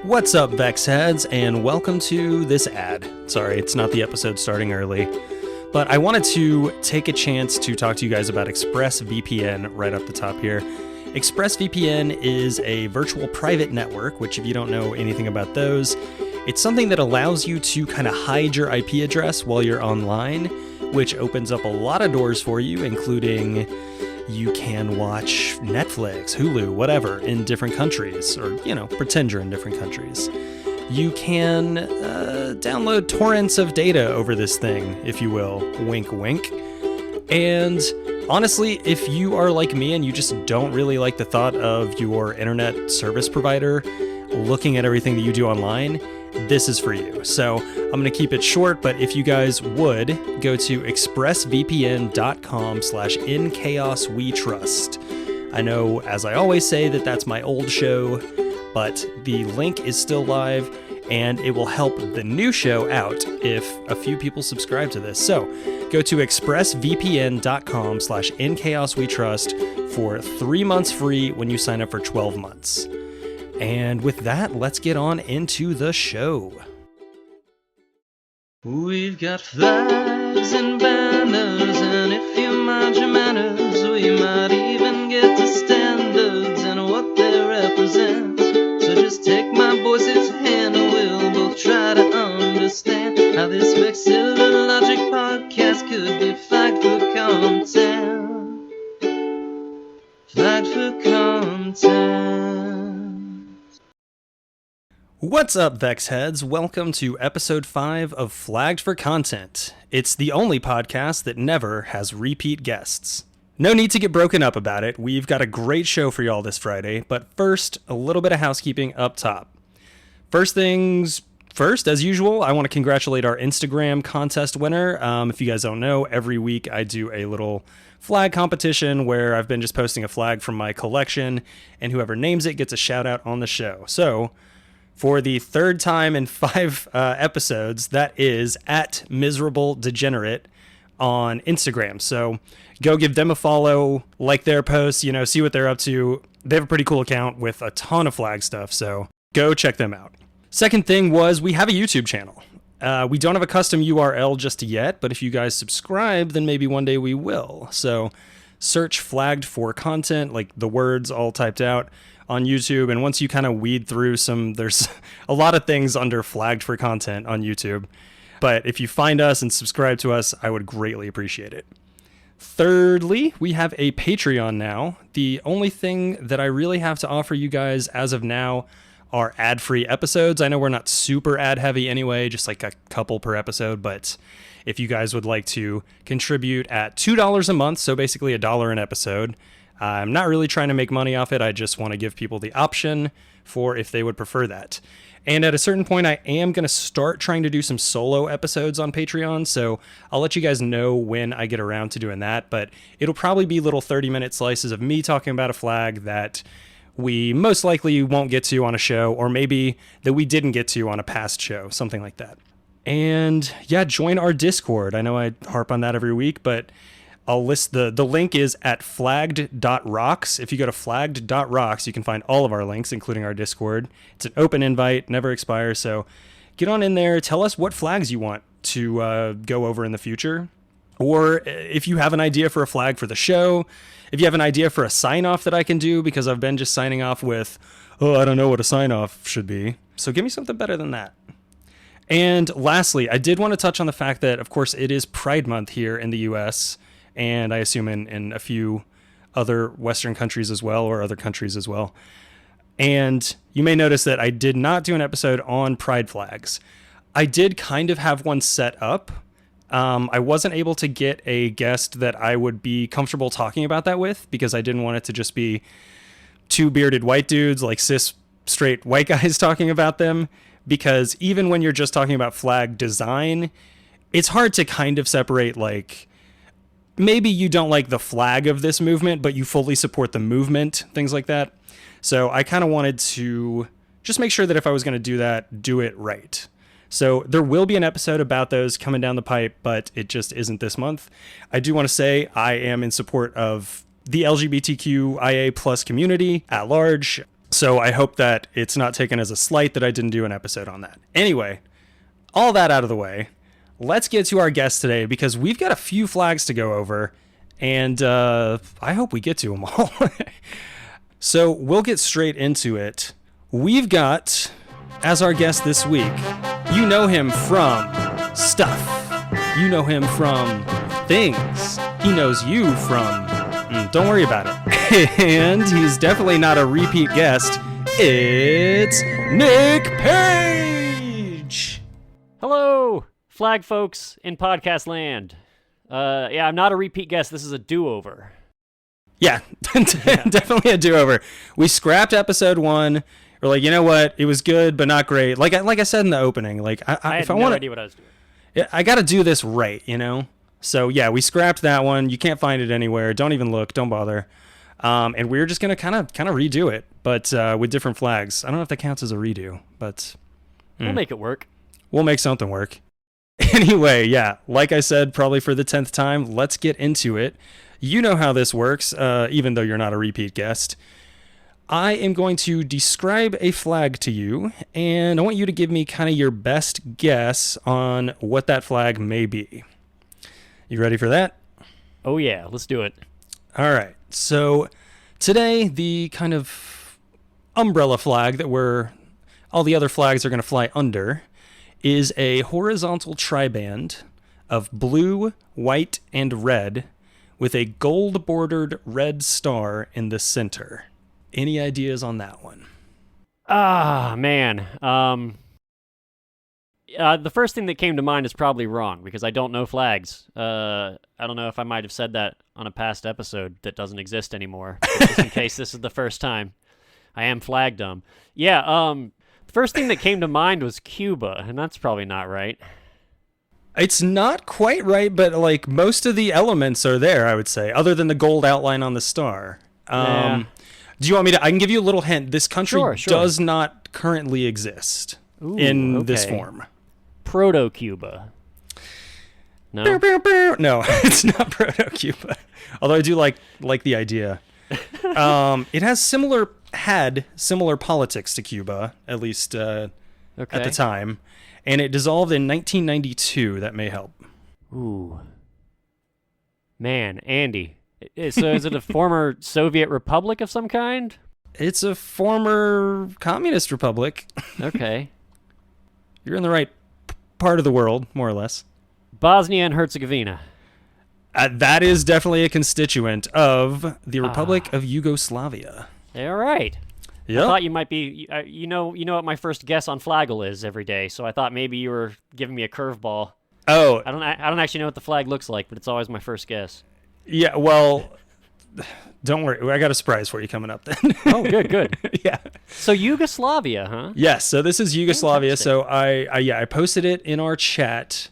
What's up, Vex heads, and welcome to this ad. Sorry, it's not the episode starting early, but I wanted to take a chance to talk to you guys about ExpressVPN right up the top here. ExpressVPN is a virtual private network, which if you don't know anything about those, it's something that allows you to kind of hide your IP address while you're online, which opens up a lot of doors for you, including you can watch Netflix, Hulu, whatever, in different countries, or, pretend you're in different countries. You can download torrents of data over this thing, if you will, wink wink. And honestly, if you are like me and you just don't really like the thought of your internet service provider looking at everything that you do online, this is for you. So I'm going to keep it short, but if you guys would, go to expressvpn.com/InChaosWeTrust. I know, as I always say, that's my old show, but the link is still live, and it will help the new show out if a few people subscribe to this. So go to expressvpn.com/InChaosWeTrust for 3 months free when you sign up for 12 months. And with that, let's get on into the show. We've got flags and banners, and if you mind your manners, we might even get to standards and what they represent. So just take my voice's hand and we'll both try to understand how this Vexilla Logic podcast could be flagged for content. Flagged for content. What's up, Vex heads? Welcome to episode 5 of Flagged for Content. It's the only podcast that never has repeat guests. No need to get broken up about it. We've got a great show for y'all this Friday, but first, a little bit of housekeeping up top. First things first, as usual, I want to congratulate our Instagram contest winner. If you guys don't know, every week I do a little flag competition where I've been just posting a flag from my collection, and whoever names it gets a shout out on the show. So, for the third time in 5 episodes, that is at Miserable Degenerate on Instagram. So go give them a follow, like their posts, see what they're up to. They have a pretty cool account with a ton of flag stuff, so go check them out. Second thing was we have a YouTube channel. We don't have a custom URL just yet, but if you guys subscribe, then maybe one day we will. So search Flagged for Content, like the words all typed out, on YouTube, and once you kind of weed through there's a lot of things under Flagged for Content on YouTube, but if you find us and subscribe to us, I would greatly appreciate it. Thirdly, we have a Patreon now. The only thing that I really have to offer you guys as of now are ad-free episodes. I know we're not super ad-heavy anyway, just like a couple per episode, but if you guys would like to contribute at $2 a month, so basically $1 an episode, I'm not really trying to make money off it. I just want to give people the option for if they would prefer that. And at a certain point, I am going to start trying to do some solo episodes on Patreon. So I'll let you guys know when I get around to doing that. But it'll probably be little 30-minute slices of me talking about a flag that we most likely won't get to on a show, or maybe that we didn't get to on a past show, something like that. And yeah, join our Discord. I know I harp on that every week, but I'll list the link is at flagged.rocks. If you go to flagged.rocks, you can find all of our links, including our Discord. It's an open invite, never expires. So get on in there. Tell us what flags you want to go over in the future. Or if you have an idea for a flag for the show, if you have an idea for a sign-off that I can do, because I've been just signing off with, I don't know what a sign-off should be. So give me something better than that. And lastly, I did want to touch on the fact that, of course, it is Pride Month here in the U.S., and I assume in a few other Western countries as well, or other countries as well. And you may notice that I did not do an episode on pride flags. I did kind of have one set up. I wasn't able to get a guest that I would be comfortable talking about that with, because I didn't want it to just be two bearded white dudes, like cis straight white guys talking about them. Because even when you're just talking about flag design, it's hard to kind of separate, like, maybe you don't like the flag of this movement, but you fully support the movement, things like that. So I kind of wanted to just make sure that if I was going to do that, do it right. So there will be an episode about those coming down the pipe, but it just isn't this month. I do want to say I am in support of the LGBTQIA+ community at large. So I hope that it's not taken as a slight that I didn't do an episode on that. Anyway, all that out of the way, let's get to our guest today because we've got a few flags to go over, and I hope we get to them all. So we'll get straight into it. We've got, as our guest this week, you know him from stuff. You know him from things. He knows you from... don't worry about it. And he's definitely not a repeat guest. It's Nick Page! Hello, flag folks in podcast land. I'm not a repeat guest. This is a do-over. Yeah, definitely a do-over. We scrapped episode 1. We're like, you know what? It was good, but not great. Like I said in the opening, like I had no idea what I was doing. I got to do this right, you know? So yeah, we scrapped that one. You can't find it anywhere. Don't even look. Don't bother. And we're just gonna kind of redo it, but with different flags. I don't know if that counts as a redo, but we'll make it work. We'll make something work. Anyway, yeah, like I said, probably for the 10th time, let's get into it. You know how this works, even though you're not a repeat guest. I am going to describe a flag to you, and I want you to give me kind of your best guess on what that flag may be. You ready for that? Oh yeah, let's do it. All right. So today, the kind of umbrella flag that all the other flags are going to fly under is a horizontal triband of blue, white, and red with a gold-bordered red star in the center. Any ideas on that one? Man. The first thing that came to mind is probably wrong because I don't know flags. I don't know if I might have said that on a past episode that doesn't exist anymore. Just in case this is the first time. I am flag dumb. Yeah, the first thing that came to mind was Cuba, and that's probably not right. It's not quite right, but like most of the elements are there, I would say, other than the gold outline on the star. Yeah. Do you want me to... I can give you a little hint. This country Sure. does not currently exist in this form. Proto-Cuba. No? No, it's not Proto-Cuba. Although I do like the idea. It had similar politics to Cuba, at least at the time. And it dissolved in 1992. That may help. Ooh. Man, Andy. So is it a former Soviet republic of some kind? It's a former communist republic. Okay. You're in the right part of the world, more or less. Bosnia and Herzegovina. That is definitely a constituent of the Republic of Yugoslavia. All right. Yep. I thought you might be, you know what my first guess on Flagel is every day, so I thought maybe you were giving me a curveball. Oh. I don't actually know what the flag looks like, but it's always my first guess. Yeah, well, don't worry. I got a surprise for you coming up then. Oh, good. Yeah. So Yugoslavia, huh? Yes, so this is Yugoslavia. So I posted it in our chat.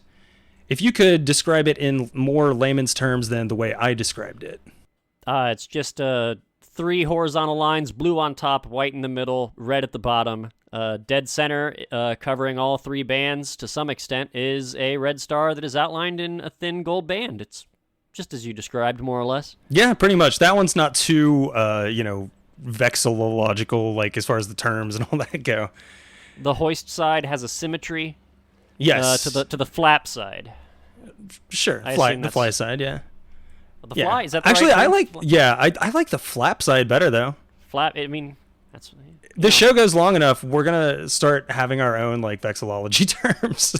If you could describe it in more layman's terms than the way I described it. It's just 3 horizontal lines, blue on top, white in the middle, red at the bottom. Dead center, covering all 3 bands to some extent, is a red star that is outlined in a thin gold band. It's just as you described, more or less. Yeah, pretty much. That one's not too, vexillological, like as far as the terms and all that go. The hoist side has a symmetry. Yes. To the flap side. Sure. The fly side, yeah. The fly, is that the Actually, right term? I like the flap side better though. Flap, I mean, that's... The show goes long enough, we're going to start having our own like vexillology terms.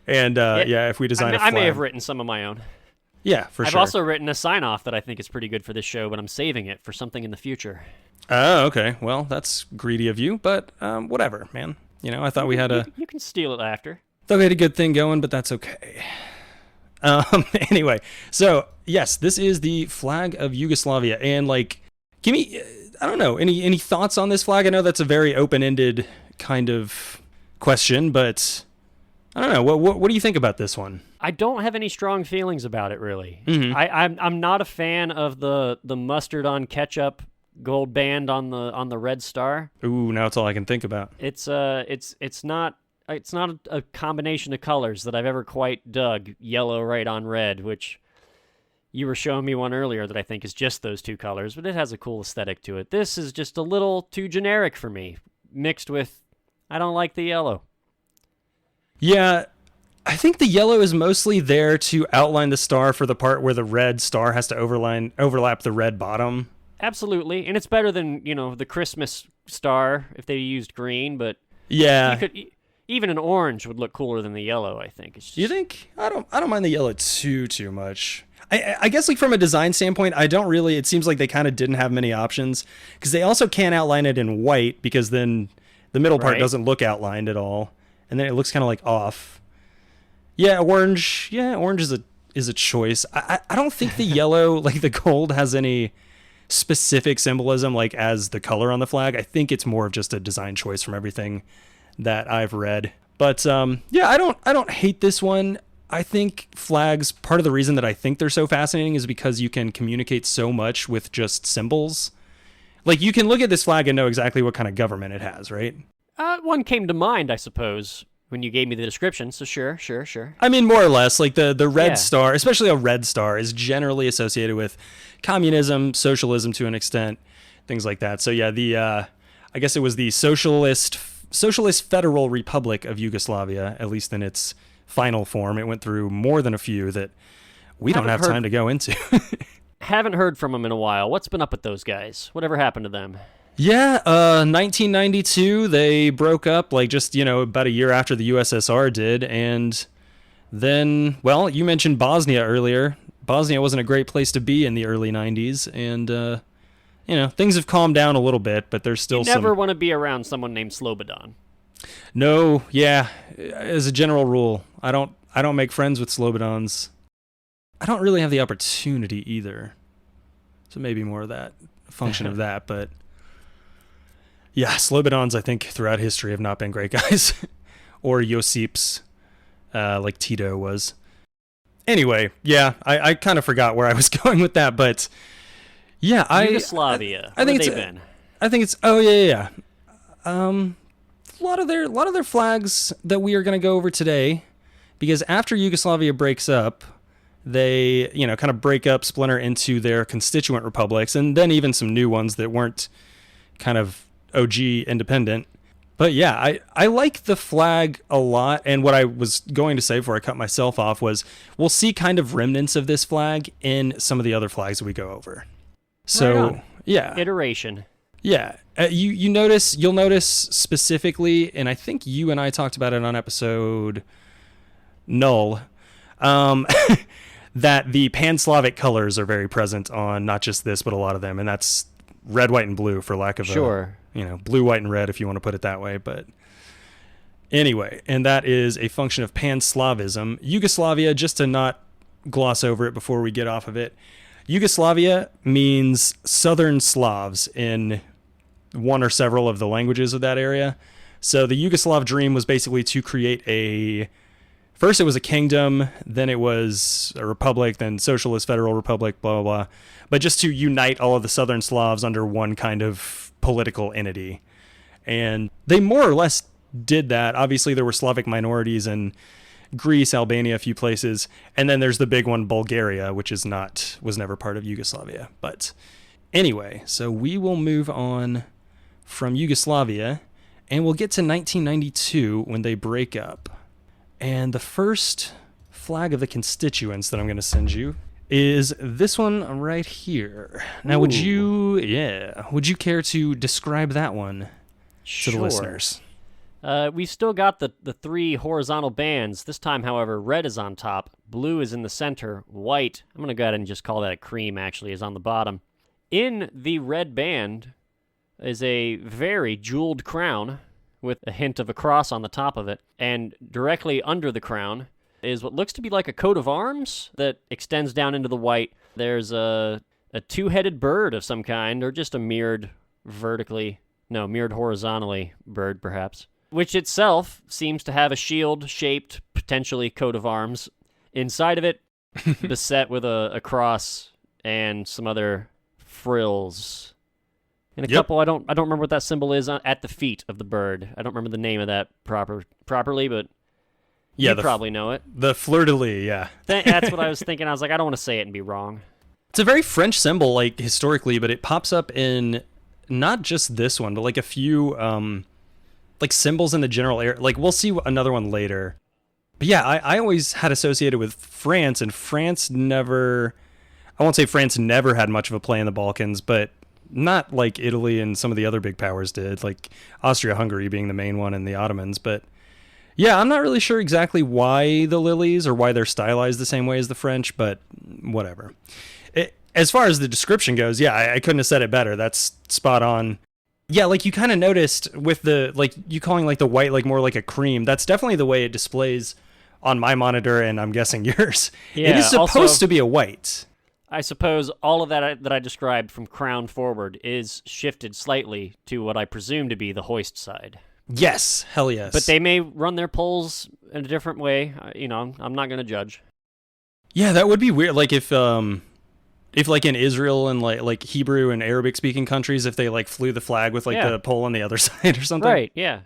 And if we design a flag. I may have written some of my own. Yeah, for sure. I've also written a sign-off that I think is pretty good for this show, but I'm saving it for something in the future. Oh, okay. Well, that's greedy of you, but whatever, man. You know, I thought we had You can steal it after. Thought we had a good thing going, but that's okay. Anyway, so yes, this is the flag of Yugoslavia, and like, give me, I don't know, any thoughts on this flag? I know that's a very open-ended kind of question, but I don't know. What do you think about this one? I don't have any strong feelings about it, really. Mm-hmm. I'm not a fan of the mustard on ketchup gold band on the red star. Ooh, now it's all I can think about. It's not a combination of colors that I've ever quite dug. Yellow right on red, which You were showing me one earlier that I think is just those two colors, but it has a cool aesthetic to it. This is just a little too generic for me, mixed with, I don't like the yellow. Yeah, I think the yellow is mostly there to outline the star for the part where the red star has to overlap the red bottom. Absolutely, and it's better than, the Christmas star if they used green, but Yeah. Even an orange would look cooler than the yellow, I think. It's just... You think? I don't mind the yellow too much. I guess like from a design standpoint, I don't really. It seems like they kind of didn't have many options because they also can't outline it in white because then the middle part doesn't look outlined at all, and then it looks kind of like off. Yeah, orange. Yeah, orange is a choice. I don't think the yellow, like the gold, has any specific symbolism like as the color on the flag. I think it's more of just a design choice from everything that I've read. But yeah, I don't hate this one. I think flags, part of the reason that I think they're so fascinating is because you can communicate so much with just symbols. Like you can look at this flag and know exactly what kind of government it has, right? One came to mind, I suppose, when you gave me the description, so sure. I mean, more or less, like the red star, especially a red star, is generally associated with communism, socialism to an extent, things like that. So yeah, I guess it was the Socialist Federal Republic of Yugoslavia, at least in its final form. It went through more than a few that we don't have time to go into. Haven't heard from them in a while. What's been up with those guys? Whatever happened to them? Yeah, 1992, they broke up, like just, about a year after the USSR did. And then, well, you mentioned Bosnia earlier. Bosnia wasn't a great place to be in the early 90s. And, things have calmed down a little bit, but there's still some... You never want to be around someone named Slobodan. No, yeah. As a general rule, I don't make friends with Slobodans. I don't really have the opportunity either. So maybe more of that, a function of that, but yeah, Slobodans, I think, throughout history have not been great guys. Or Josips, like Tito was. Anyway, yeah, I kind of forgot where I was going with that, but yeah, Yugoslavia. I think Where it's they been? I think it's yeah. A lot of their flags that we are going to go over today, because after Yugoslavia breaks up, they kind of break up, splinter into their constituent republics, and then even some new ones that weren't kind of OG independent. But yeah, I like the flag a lot, and what I was going to say before I cut myself off was we'll see kind of remnants of this flag in some of the other flags that we go over. So right yeah, iteration. Yeah, you'll notice specifically, and I think you and I talked about it on episode Null, that the Pan-Slavic colors are very present on not just this, but a lot of them, and that's red, white, and blue, for lack of blue, white, and red, if you want to put it that way. But anyway, and that is a function of Pan-Slavism. Yugoslavia, just to not gloss over it before we get off of it, Yugoslavia means Southern Slavs in one or several of the languages of that area. So the Yugoslav dream was basically to create first it was a kingdom, then it was a republic, then Socialist Federal Republic, blah, blah, blah. But just to unite all of the Southern Slavs under one kind of political entity. And they more or less did that. Obviously, there were Slavic minorities in Greece, Albania, a few places. And then there's the big one, Bulgaria, which was never part of Yugoslavia. But anyway, so we will move on from Yugoslavia, and we'll get to 1992 when they break up. And the first flag of the constituents that I'm going to send you is this one right here. Now, would you care to describe that one to the listeners? We still got the three horizontal bands. This time, however, red is on top, blue is in the center, white, I'm going to go ahead and just call that a cream, actually, is on the bottom. In the red band is a very jeweled crown with a hint of a cross on the top of it, and directly under the crown is what looks to be like a coat of arms that extends down into the white. There's a two-headed bird of some kind, or just a mirrored horizontally bird, perhaps, which itself seems to have a shield-shaped, potentially coat of arms. Inside of it, beset with a cross and some other frills. And a couple, I don't remember what that symbol is at the feet of the bird. I don't remember the name of that properly, but Yeah, you probably know it. The fleur-de-lis, yeah. That's what I was thinking. I was like, I don't want to say it and be wrong. It's a very French symbol, like, historically, but it pops up in not just this one, but, like, a few, like, symbols in the general area. Like, we'll see another one later. But, yeah, I always had associated with France, and France never... I won't say France never had much of a play in the Balkans, but not like Italy and some of the other big powers did, like Austria-Hungary being the main one and the Ottomans, but... Yeah, I'm not really sure exactly why the lilies or why they're stylized the same way as the French, but whatever. As far as the description goes, yeah, I couldn't have said it better. That's spot on. Yeah, like you kind of noticed with the, like you calling like the white like more like a cream, that's definitely the way it displays on my monitor and I'm guessing yours. Yeah, it is supposed to be a white. I suppose all of that I described from crown forward is shifted slightly to what I presume to be the hoist side. Yes, hell yes. But they may run their poles in a different way. You know, I'm not going to judge. Yeah, that would be weird. Like if like in Israel and like Hebrew and Arabic speaking countries, if they like flew the flag with like the pole on the other side or something. Right. Yeah.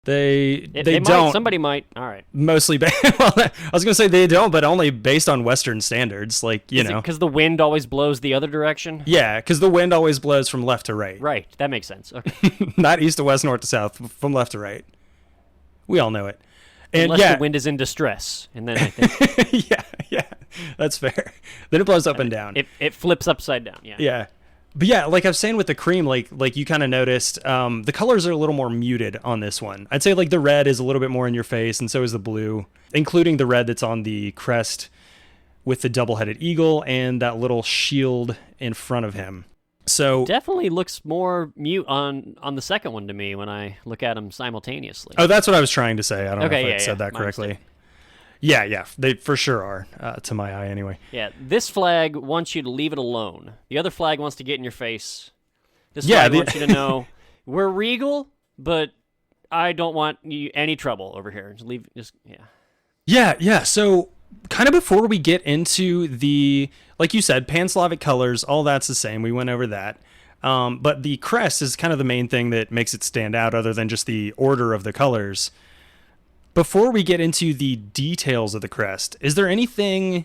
They don't. Might, somebody might. All right. Mostly, well, I was gonna say they don't, but only based on Western standards. Like you know, because the wind always blows the other direction. Yeah, because the wind always blows from left to right. Right. That makes sense. Okay. Not east to west, north to south, from left to right. We all know it. And unless the wind is in distress, and then I think. yeah, that's fair. Then it blows up and down. It flips upside down. Yeah. Yeah. But yeah, like I was saying with the cream, like you kind of noticed, the colors are a little more muted on this one. I'd say like the red is a little bit more in your face, and so is the blue, including the red that's on the crest with the double-headed eagle and that little shield in front of him. So definitely looks more mute on the second one to me when I look at them simultaneously. Oh, that's what I was trying to say. I don't know if I said that my correctly. mistake. Yeah, they for sure are, to my eye anyway. Yeah, this flag wants you to leave it alone. The other flag wants to get in your face. This flag wants you to know, we're regal, but I don't want you any trouble over here. Yeah. So kind of before we get into the, like you said, Pan-Slavic colors, all that's the same. We went over that. But the crest is kind of the main thing that makes it stand out other than just the order of the colors. Before we get into the details of the crest, is there anything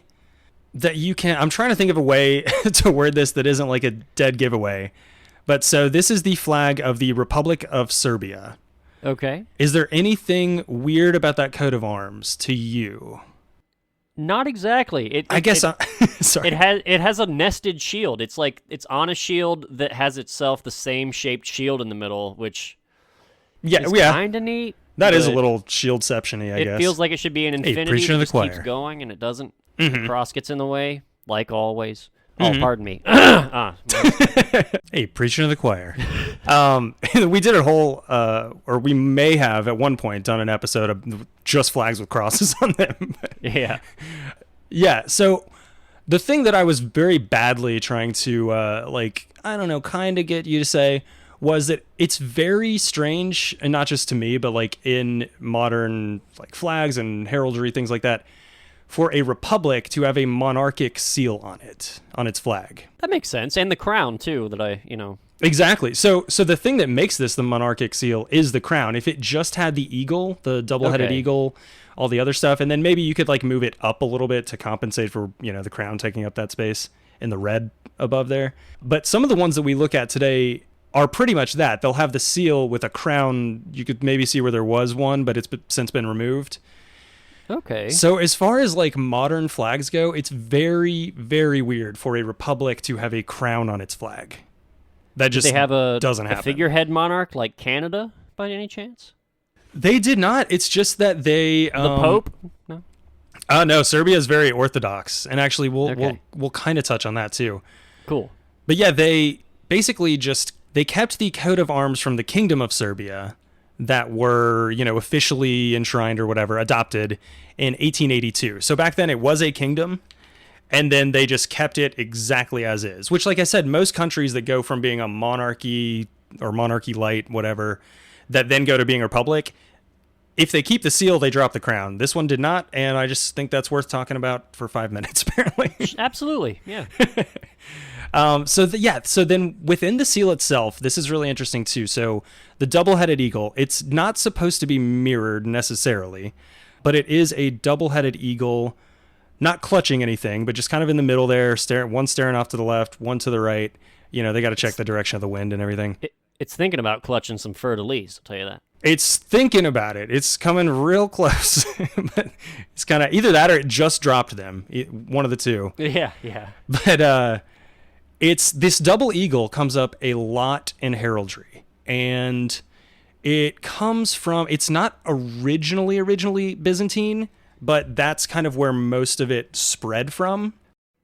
that you can... I'm trying to think of a way to word this that isn't like a dead giveaway. But so this is the flag of the Republic of Serbia. Okay. Is there anything weird about that coat of arms to you? Not exactly. Sorry. It has a nested shield. It's like it's on a shield that has itself the same shaped shield in the middle, which is kind of neat. That is a little shieldception-y, I guess. It feels like it should be an infinity preaching to the that just choir. keeps going, and it doesn't. Mm-hmm. The cross gets in the way, like always. Oh, pardon me. Hey, preaching to the choir. We did a whole, or we may have at one point done an episode of just flags with crosses on them. Yeah. Yeah, so the thing that I was very badly trying to, kind of get you to say was that it's very strange, and not just to me, but like in modern like flags and heraldry, things like that, for a republic to have a monarchic seal on its flag. That makes sense. And the crown too, Exactly. So the thing that makes this the monarchic seal is the crown. If it just had the eagle, the double-headed eagle, all the other stuff, and then maybe you could like move it up a little bit to compensate for, the crown taking up that space in the red above there. But some of the ones that we look at today are pretty much that. They'll have the seal with a crown. You could maybe see where there was one, but it's since been removed. Okay. So as far as like modern flags go, it's very, very weird for a republic to have a crown on its flag. That just they have doesn't a happen. figurehead monarch like Canada by any chance? They did not. It's just that they the Pope? No. No, Serbia is very orthodox, and actually we'll kind of touch on that too. Cool. But yeah, they basically they kept the coat of arms from the Kingdom of Serbia that were, officially enshrined or whatever, adopted in 1882. So back then it was a kingdom, and then they just kept it exactly as is, which, like I said, most countries that go from being a monarchy or monarchy light, whatever, that then go to being a republic, if they keep the seal, they drop the crown. This one did not, and I just think that's worth talking about for 5 minutes, apparently. Absolutely, yeah. So then within the seal itself, this is really interesting too. So the double-headed eagle, it's not supposed to be mirrored necessarily, but it is a double-headed eagle, not clutching anything, but just kind of in the middle there, one staring off to the left, one to the right. You know, they got to check the direction of the wind and everything. It's thinking about clutching some fleur-de-lis, I'll tell you that. It's thinking about it. It's coming real close. But it's kind of either that or it just dropped them. One of the two. Yeah. But it's this double eagle comes up a lot in heraldry. And it comes from, it's not originally Byzantine, but that's kind of where most of it spread from.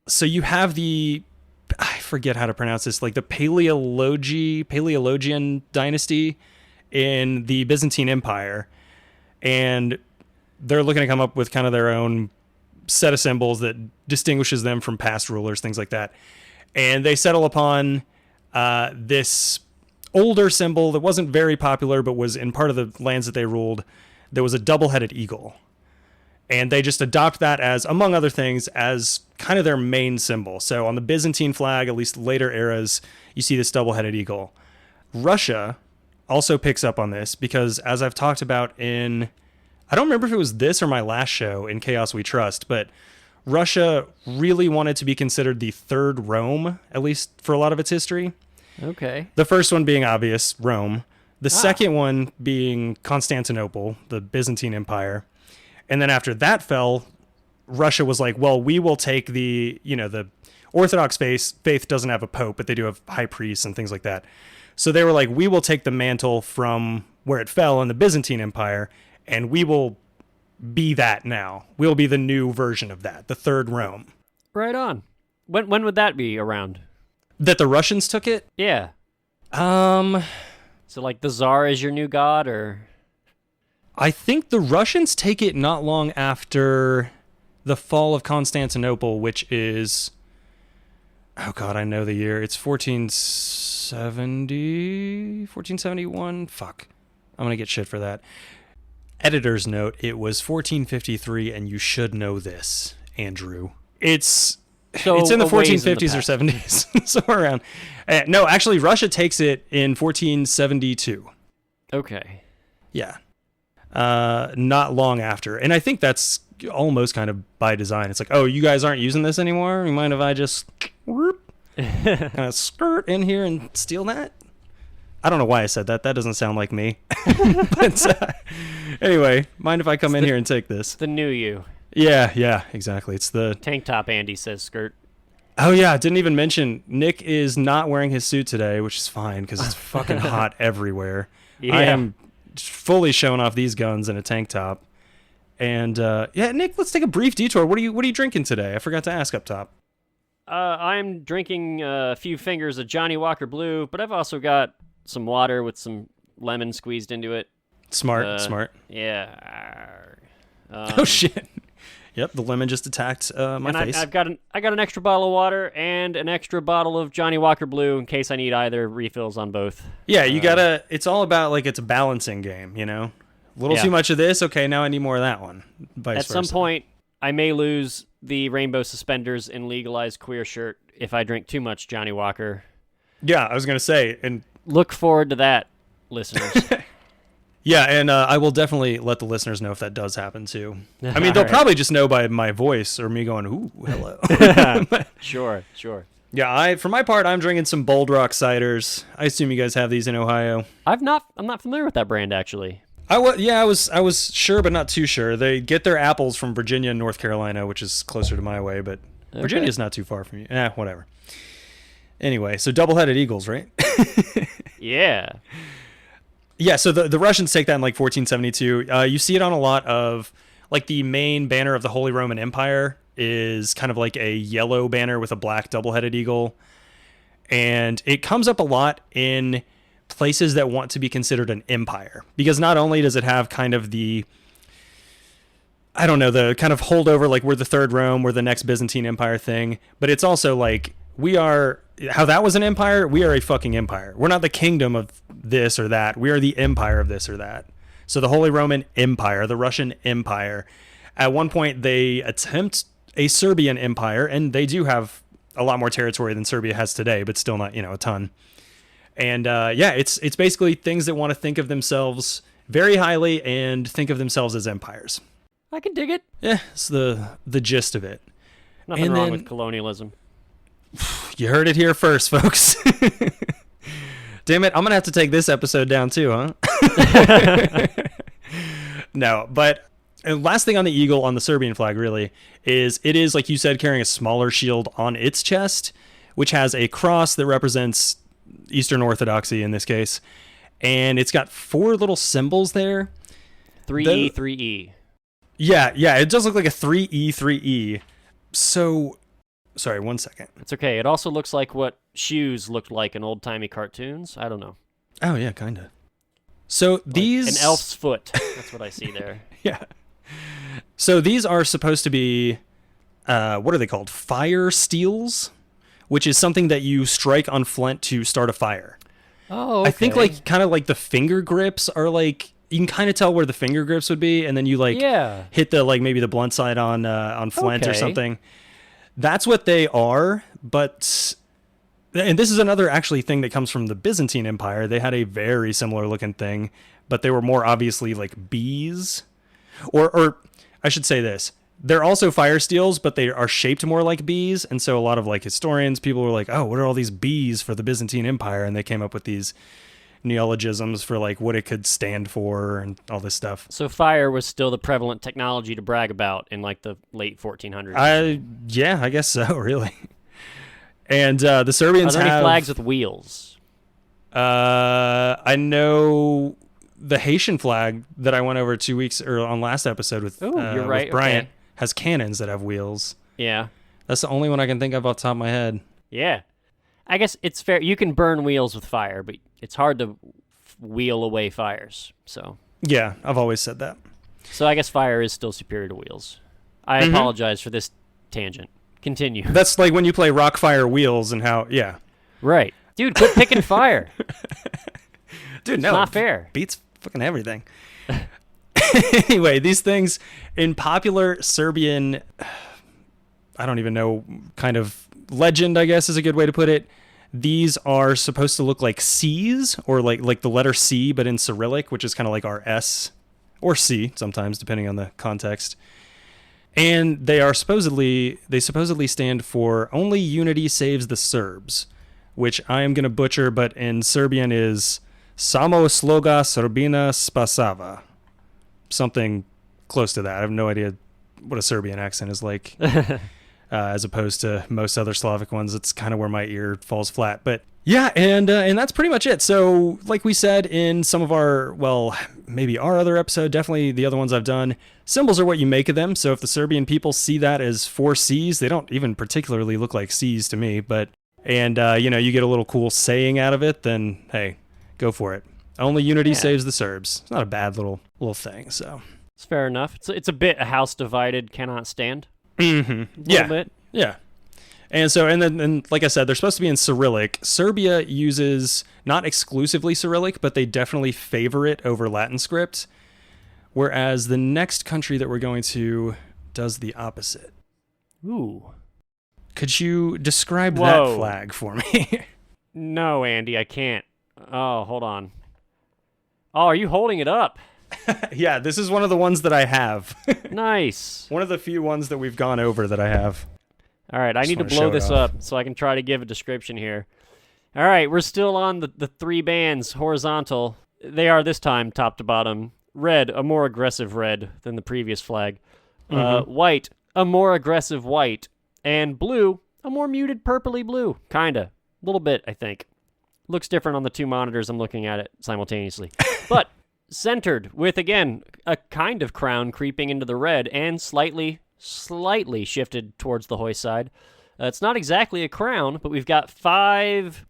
So you have I forget how to pronounce this, like the Paleologian dynasty in the Byzantine Empire. And they're looking to come up with kind of their own set of symbols that distinguishes them from past rulers, things like that. And they settle upon this older symbol that wasn't very popular, but was in part of the lands that they ruled. There was a double-headed eagle. And they just adopt that as, among other things, as kind of their main symbol. So on the Byzantine flag, at least later eras, you see this double-headed eagle. Russia also picks up on this because, as I've talked about I don't remember if it was this or my last show in Chaos We Trust, but Russia really wanted to be considered the third Rome, at least for a lot of its history. Okay. The first one being obvious, Rome. The second one being Constantinople, the Byzantine Empire. And then after that fell, Russia was like, well, we will take the Orthodox faith doesn't have a pope, but they do have high priests and things like that. So they were like, we will take the mantle from where it fell in the Byzantine Empire, and we will be that now. We'll be the new version of that, the third Rome. Right on. When would that be around? That the Russians took it? Yeah. So like the Tsar is your new god, or? I think the Russians take it not long after the fall of Constantinople, which is, oh God, I know the year. It's 1471. Fuck. I'm going to get shit for that. Editor's note, it was 1453, and you should know this, Andrew. It's in the 1450s or 70s, somewhere around. No, actually, Russia takes it in 1472. Okay. Yeah. Not long after. And I think that's almost kind of by design. It's like, oh, you guys aren't using this anymore? You mind if I just kind of skirt in here and steal that? I don't know why I said that. That doesn't sound like me. But anyway, mind if I come in here and take this? The new you. Yeah, exactly. It's the tank top. Andy says skirt. Oh yeah, I didn't even mention Nick is not wearing his suit today, which is fine because it's fucking hot everywhere. Yeah. I am fully showing off these guns in a tank top. And yeah, Nick, let's take a brief detour. What are you drinking today? I forgot to ask up top. I'm drinking a few fingers of Johnny Walker Blue, but I've also got some water with some lemon squeezed into it. Smart. Yeah. Oh shit. Yep, the lemon just attacked my face. I got an extra bottle of water and an extra bottle of Johnny Walker Blue in case I need either refills on both. Yeah, you gotta. It's all about like it's a balancing game, you know. A little too much of this. Okay, now I need more of that one. Vice versa. At some point, I may lose the rainbow suspenders and legalized queer shirt if I drink too much Johnny Walker. Yeah, I was gonna say, and look forward to that, listeners. Yeah, and I will definitely let the listeners know if that does happen too. I mean, they'll probably just know by my voice or me going, "Ooh, hello." Sure. Yeah, for my part, I'm drinking some Bold Rock ciders. I assume you guys have these in Ohio. I'm not familiar with that brand actually. I was sure, but not too sure. They get their apples from Virginia and North Carolina, which is closer to my way, but Virginia's not too far from you. Whatever. Anyway, so double-headed eagles, right? Yeah. Yeah, so the Russians take that in like 1472. You see it on a lot of, like the main banner of the Holy Roman Empire is kind of like a yellow banner with a black double-headed eagle. And it comes up a lot in places that want to be considered an empire. Because not only does it have kind of the kind of holdover, like we're the third Rome, we're the next Byzantine Empire thing, but it's also like how that was an empire, we are a fucking empire. We're not the kingdom of this or that. We are the empire of this or that. So the Holy Roman Empire, the Russian Empire, at one point they attempt a Serbian empire, and they do have a lot more territory than Serbia has today, but still not, a ton. And it's basically things that want to think of themselves very highly and think of themselves as empires. I can dig it. Yeah, it's the gist of it. Nothing wrong with colonialism. You heard it here first, folks. Damn it, I'm going to have to take this episode down too, huh? No, but last thing on the eagle on the Serbian flag really is it is, like you said, carrying a smaller shield on its chest, which has a cross that represents Eastern Orthodoxy in this case. And it's got 4 little symbols there. 3E, 3E. Yeah, it does look like a 3E, 3E. So, sorry, 1 second. It's okay. It also looks like what shoes looked like in old-timey cartoons. I don't know. Oh, yeah, kind of. So Like these... an elf's foot. That's what I see there. Yeah. So these are supposed to be, what are they called? Fire steels, which is something that you strike on flint to start a fire. Oh, okay. I think like kind of like the finger grips are like, you can kind of tell where the finger grips would be, and then you like hit the like maybe the blunt side on flint or something. That's what they are, but and this is another actually thing that comes from the Byzantine Empire. They had a very similar looking thing, but they were more obviously like bees, or I should say this. They're also fire steels, but they are shaped more like bees, and so a lot of like historians, people were like, "Oh, what are all these bees for the Byzantine Empire?" And they came up with these neologisms for like what it could stand for and all this stuff. So fire was still the prevalent technology to brag about in like the late 1400s. Yeah, I guess so, really. And the Serbians Are there have any flags with wheels? I know the Haitian flag that I went over 2 weeks or on last episode with, you're right. with Bryant Okay. has cannons that have wheels. Yeah. That's the only one I can think of off the top of my head. Yeah. I guess it's fair. You can burn wheels with fire, but it's hard to wheel away fires. So Yeah, I've always said that. I guess fire is still superior to wheels. I apologize for this tangent. Continue. That's like when you play Rock, Fire, Wheels and how, yeah. Right. Dude, quit picking fire. Dude, It's no. not fair. Beats fucking everything. Anyway, these things in popular Serbian, I don't even know, kind of legend, I guess is a good way to put it. These are supposed to look like C's, or like the letter C, but in Cyrillic, which is kind of like our S or C sometimes, depending on the context. And they supposedly stand for "Only Unity Saves the Serbs," which I am going to butcher, but in Serbian is "Samo sloga Srbina spasava." Something close to that. I have no idea what a Serbian accent is like, as opposed to most other Slavic ones. It's kind of where my ear falls flat. But yeah, and that's pretty much it. So like we said in some of our, well, maybe our other episode, definitely the other ones I've done, symbols are what you make of them. So if the Serbian people see that as 4 C's, they don't even particularly look like C's to me. But, and you get a little cool saying out of it, then hey, go for it. Only unity saves the Serbs. It's not a bad little thing. So It's fair enough. It's a bit a house divided cannot stand. Mm-hmm. A little bit. Yeah. And so, and then, like I said, they're supposed to be in Cyrillic. Serbia uses not exclusively Cyrillic, but they definitely favor it over Latin script. Whereas the next country that we're going to does the opposite. Ooh. Could you describe that flag for me? No, Andy, I can't. Oh, hold on. Oh, are you holding it up? Yeah, this is one of the ones that I have. Nice. One of the few ones that we've gone over that I have. All right, I need to blow this up so I can try to give a description here. All right, we're still on the 3 bands, horizontal. They are this time top to bottom. Red, a more aggressive red than the previous flag. White, a more aggressive white. And blue, a more muted purpley blue. Kinda. A little bit, I think. Looks different on the 2 monitors. I'm looking at it simultaneously. But centered with, again, a kind of crown creeping into the red and slightly shifted towards the hoist side. It's not exactly a crown, but we've got 5...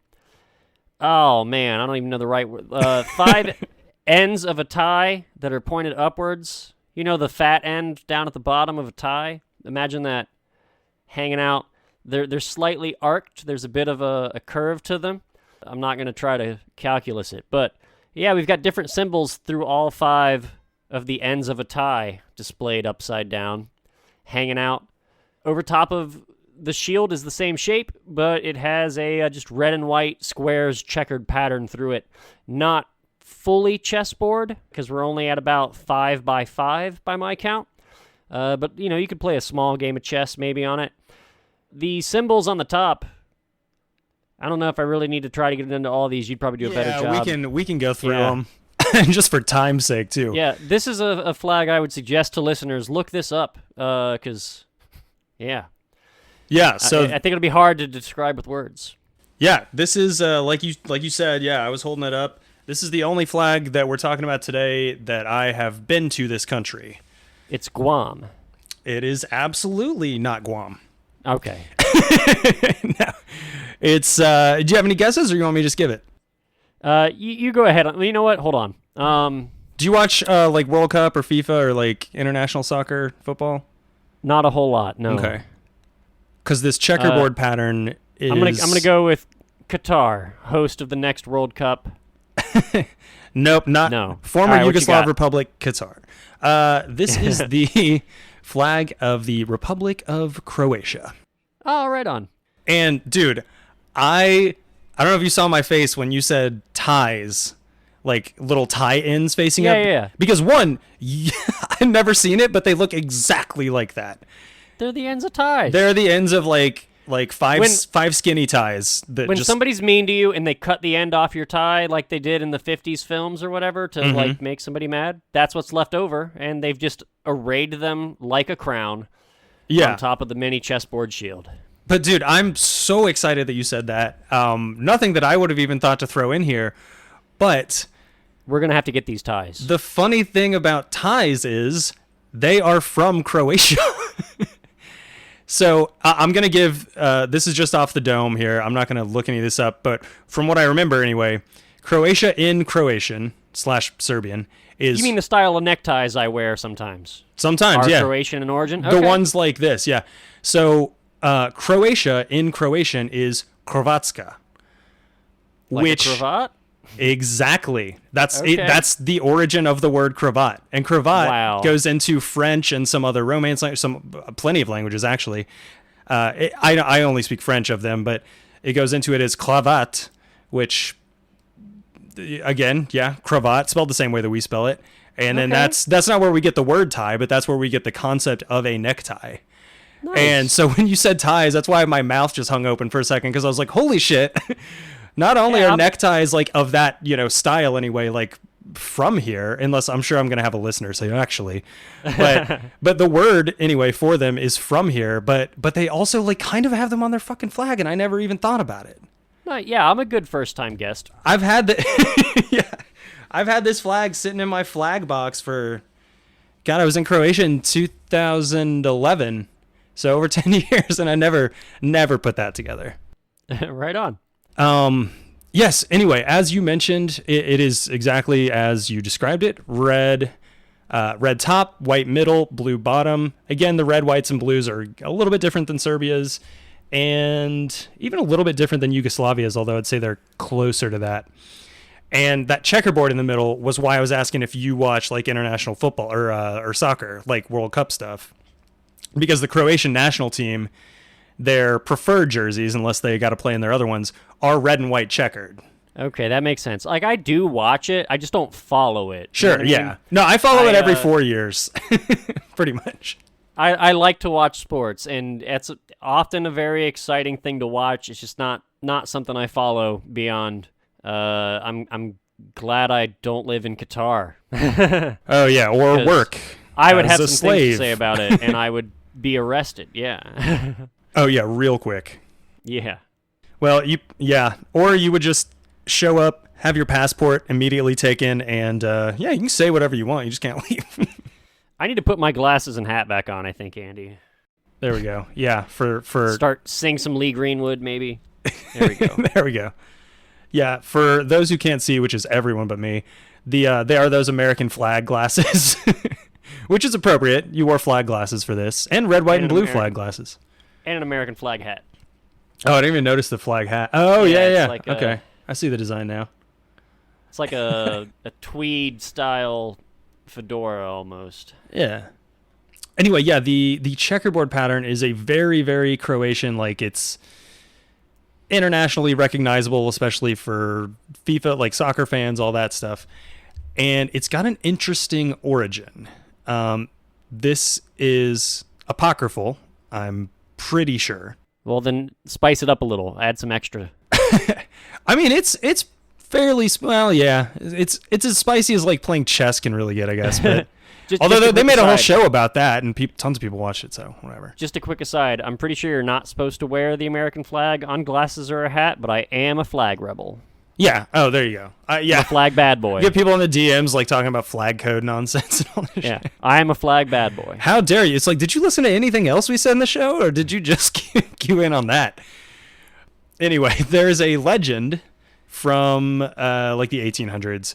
Oh, man, I don't even know the right word. 5 ends of a tie that are pointed upwards. You know the fat end down at the bottom of a tie? Imagine that hanging out. They're slightly arced. There's a bit of a curve to them. I'm not going to try to calculus it, but yeah, we've got different symbols through all 5 of the ends of a tie displayed upside down, hanging out. Over top of the shield is the same shape, but it has a just red and white squares checkered pattern through it. Not fully chessboard, because we're only at about 5 by 5 by my count, But, you could play a small game of chess maybe on it. The symbols on the top, I don't know if I really need to try to get into all these. You'd probably do a better job. We can go through them, just for time's sake, too. Yeah, this is a flag I would suggest to listeners. Look this up, because, Yeah, so... I think it'll be hard to describe with words. Yeah, this is, like you said, I was holding it up. This is the only flag that we're talking about today that I have been to this country. It's Guam. It is absolutely not Guam. Okay. No. It's, do you have any guesses, or you want me to just give it? You go ahead. You know what? Hold on. Do you watch, like, World Cup or FIFA or, like, international soccer football? Not a whole lot, no. Okay. Because this checkerboard pattern is... I'm gonna go with Qatar, host of the next World Cup. Nope, not... No. Former All right, Yugoslav Republic, Qatar. This is the flag of the Republic of Croatia. Oh, right on. And, dude, I don't know if you saw my face when you said ties, like little tie-ins facing up. Yeah. Because, one, I've never seen it, but they look exactly like that. They're the ends of ties. They're the ends of, like five skinny ties. That when somebody's mean to you and they cut the end off your tie like they did in the 50s films or whatever to like make somebody mad, that's what's left over, and they've just arrayed them like a crown on top of the mini chessboard shield. But dude, I'm so excited that you said that. Nothing that I would have even thought to throw in here, but we're going to have to get these ties. The funny thing about ties is they are from Croatia. So I'm going to give, this is just off the dome here. I'm not going to look any of this up, but from what I remember anyway, Croatia in Croatian / Serbian is... You mean the style of neckties I wear sometimes? Sometimes, Are Croatian in origin? The ones like this, yeah. So Croatia in Croatian is Krovatska. Like a cravat? Exactly. That's that's the origin of the word cravat. And cravat goes into French and some other Romance language, plenty of languages actually. I only speak French of them, but it goes into it as clavat, which again, cravat spelled the same way that we spell it. And then that's not where we get the word tie, but that's where we get the concept of a necktie. Nice. And so when you said ties, that's why my mouth just hung open for a second, because I was like, holy shit. Not only are neckties like of that, style anyway, like from here, unless I'm sure I'm going to have a listener say actually, but the word anyway for them is from here, but they also like kind of have them on their fucking flag, and I never even thought about it. Yeah, I'm a good first time guest. I've had I've had this flag sitting in my flag box for, God, I was in Croatia in 2011, so over 10 years, and I never put that together. Right on. Yes, anyway, as you mentioned, it is exactly as you described it. Red top, white middle, blue bottom. Again, the red, whites, and blues are a little bit different than Serbia's, and even a little bit different than Yugoslavia's, although I'd say they're closer to that. And that checkerboard in the middle was why I was asking if you watch like international football or soccer, like World Cup stuff. Because the Croatian national team, their preferred jerseys, unless they got to play in their other ones, are red and white checkered. Okay, that makes sense. Like, I do watch it, I just don't follow it. Sure, you know what I mean? No, I follow it every 4 years, pretty much. I like to watch sports, and it's often a very exciting thing to watch. It's just not something I follow beyond. I'm glad I don't live in Qatar. Oh yeah, or work. I would have some slave. things to say about it, and I would be arrested. Yeah. Oh yeah, real quick. Yeah. Well, or you would just show up, have your passport immediately taken, and you can say whatever you want. You just can't leave. I need to put my glasses and hat back on, I think, Andy. There we go. Yeah, for start sing some Lee Greenwood, maybe. There we go. There we go. Yeah, for those who can't see, which is everyone but me, they are those American flag glasses, which is appropriate. You wore flag glasses for this, and red, white, and blue flag glasses. And an American flag hat. Oh, I didn't even notice the flag hat. Oh, yeah. Like okay. I see the design now. It's like a tweed-style fedora almost. Yeah. Anyway, yeah, the checkerboard pattern is a very, very Croatian, like it's internationally recognizable, especially for FIFA, like soccer fans, all that stuff. And it's got an interesting origin. this is apocryphal, I'm pretty sure. Well, then spice it up a little. Add some extra. I mean, it's fairly, well, yeah. It's as spicy as like playing chess can really get, I guess. But although they made a whole show about that, and tons of people watched it, so whatever. Just a quick aside, I'm pretty sure you're not supposed to wear the American flag on glasses or a hat, but I am a flag rebel. Yeah. Oh, there you go. Yeah. I'm a flag bad boy. You get people in the DMs like talking about flag code nonsense and all this Yeah, shit. I am a flag bad boy. How dare you? It's like, did you listen to anything else we said in the show, or did you just cue in on that? Anyway, there's a legend from like the 1800s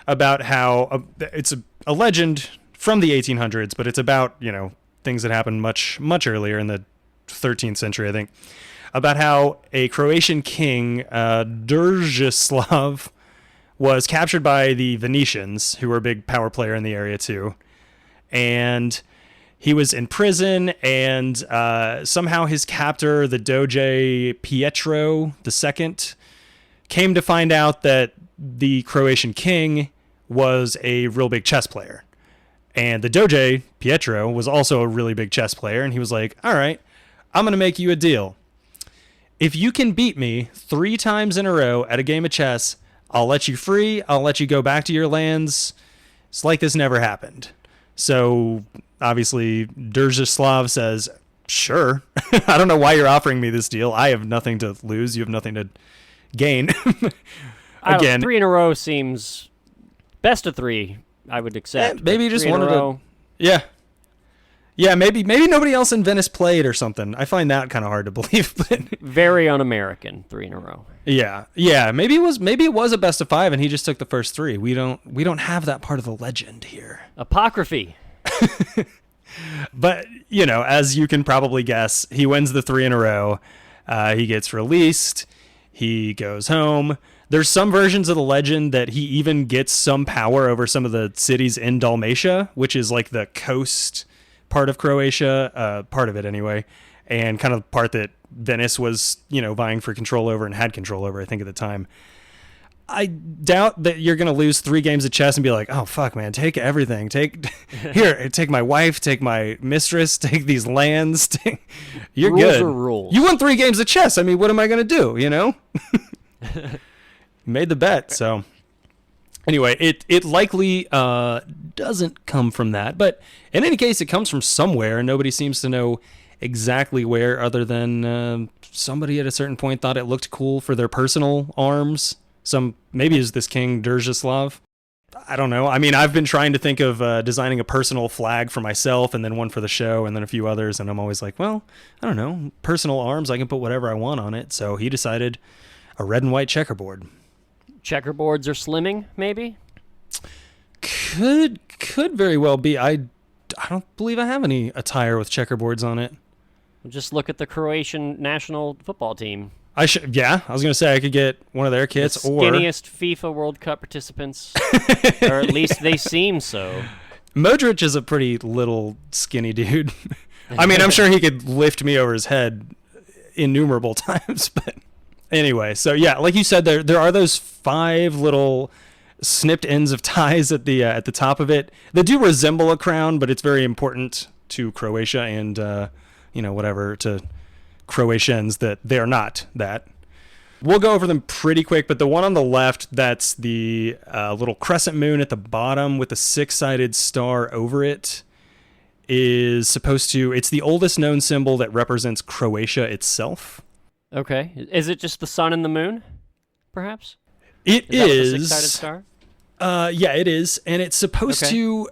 about how it's a legend from the 1800s, but it's about, things that happened much earlier in the 13th century, I think, about how a Croatian king, Držislav, was captured by the Venetians, who were a big power player in the area too, and he was in prison, and somehow his captor, the Doge Pietro II, came to find out that the Croatian king was a real big chess player. And the Doge Pietro was also a really big chess player, and he was like, all right, I'm going to make you a deal. If you can beat me 3 times in a row at a game of chess, I'll let you free. I'll let you go back to your lands. It's like this never happened. So obviously Držislav says, sure. I don't know why you're offering me this deal. I have nothing to lose. You have nothing to gain. Again, 3 in a row seems best of 3. I would accept. Maybe you just wanted to. Yeah. Yeah, maybe nobody else in Venice played or something. I find that kind of hard to believe. But very un-American, 3 in a row. Yeah. Maybe it was a best of 5, and he just took the first 3. We don't have that part of the legend here. Apocryphy. But as you can probably guess, he wins the 3 in a row. He gets released. He goes home. There's some versions of the legend that he even gets some power over some of the cities in Dalmatia, which is like the coast part of Croatia, part of it anyway, and kind of part that Venice was, vying for control over and had control over, I think, at the time. I doubt that you're going to lose 3 games of chess and be like, oh, fuck, man, take everything. Take my wife, take my mistress, take these lands. You're rules good. Are rules. You won 3 games of chess. I mean, what am I going to do, Made the bet, so... Anyway, it likely doesn't come from that, but in any case, it comes from somewhere, and nobody seems to know exactly where, other than somebody at a certain point thought it looked cool for their personal arms. Maybe is this King Držislav? I don't know. I mean, I've been trying to think of designing a personal flag for myself, and then one for the show, and then a few others, and I'm always like, well, I don't know. Personal arms, I can put whatever I want on it. So he decided a red and white checkerboard. Checkerboards are slimming, maybe? Could very well be. I don't believe I have any attire with checkerboards on it. Just look at the Croatian national football team. I was going to say I could get one of their kits, the skinniest FIFA World Cup participants, or at least they seem so. Modric is a pretty little skinny dude. I mean, I'm sure he could lift me over his head innumerable times, but anyway, so yeah, like you said, there are those 5 little snipped ends of ties at the top of it that do resemble a crown, but it's very important to Croatia and whatever to Croatians that they are not that. We'll go over them pretty quick, but the one on the left, that's the little crescent moon at the bottom with the 6-sided star over it, is it's the oldest known symbol that represents Croatia itself. Okay. Is it just the sun and the moon, perhaps? It is. That the 6-sided star? Yeah, it is. And it's supposed to...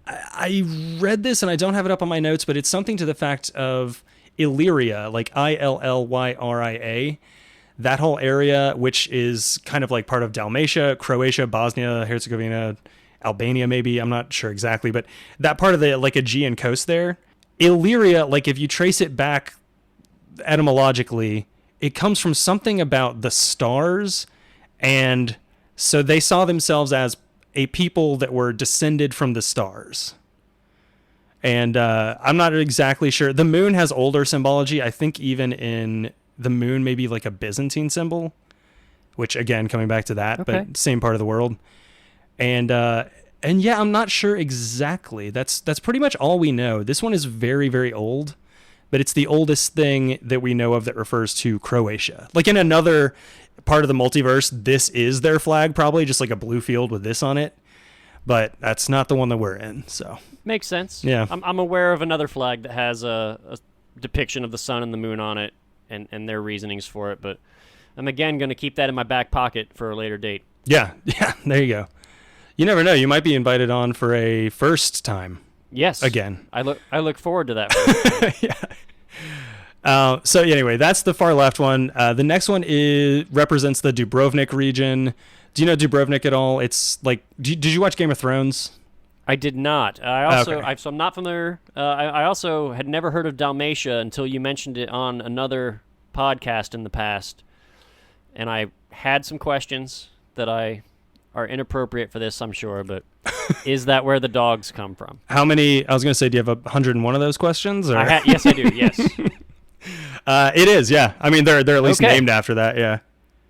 I read this, and I don't have it up on my notes, but it's something to the fact of Illyria, like Illyrria, that whole area, which is kind of like part of Dalmatia, Croatia, Bosnia, Herzegovina, Albania maybe, I'm not sure exactly, but that part of the like Aegean coast there. Illyria, like if you trace it back etymologically, it comes from something about the stars, and so they saw themselves as a people that were descended from the stars. And I'm not exactly sure. The moon has older symbology. I think even in the moon, maybe like a Byzantine symbol, which again, coming back to that, but same part of the world. And And yeah, I'm not sure exactly. That's pretty much all we know. This one is very, very old, but it's the oldest thing that we know of that refers to Croatia. Like in another part of the multiverse, this is their flag, probably just like a blue field with this on it. But that's not the one that we're in, so. Makes sense. Yeah. I'm aware of another flag that has a depiction of the sun and the moon on it and their reasonings for it, but I'm again going to keep that in my back pocket for a later date. Yeah, there you go. You never know. You might be invited on for a first time. Yes. Again. I look forward to that. Yeah. So anyway, that's the far left one. The next one represents the Dubrovnik region. Do you know Dubrovnik at all? It's like, did you watch Game of Thrones? I did not. So I'm not familiar. I also had never heard of Dalmatia until you mentioned it on another podcast in the past, and I had some questions that are inappropriate for this, I'm sure, but is that where the dogs come from? How many? I was going to say, do you have 101 of those questions? Or? Yes, I do. Yes. It is. Yeah. I mean, they're at least named after that. Yeah.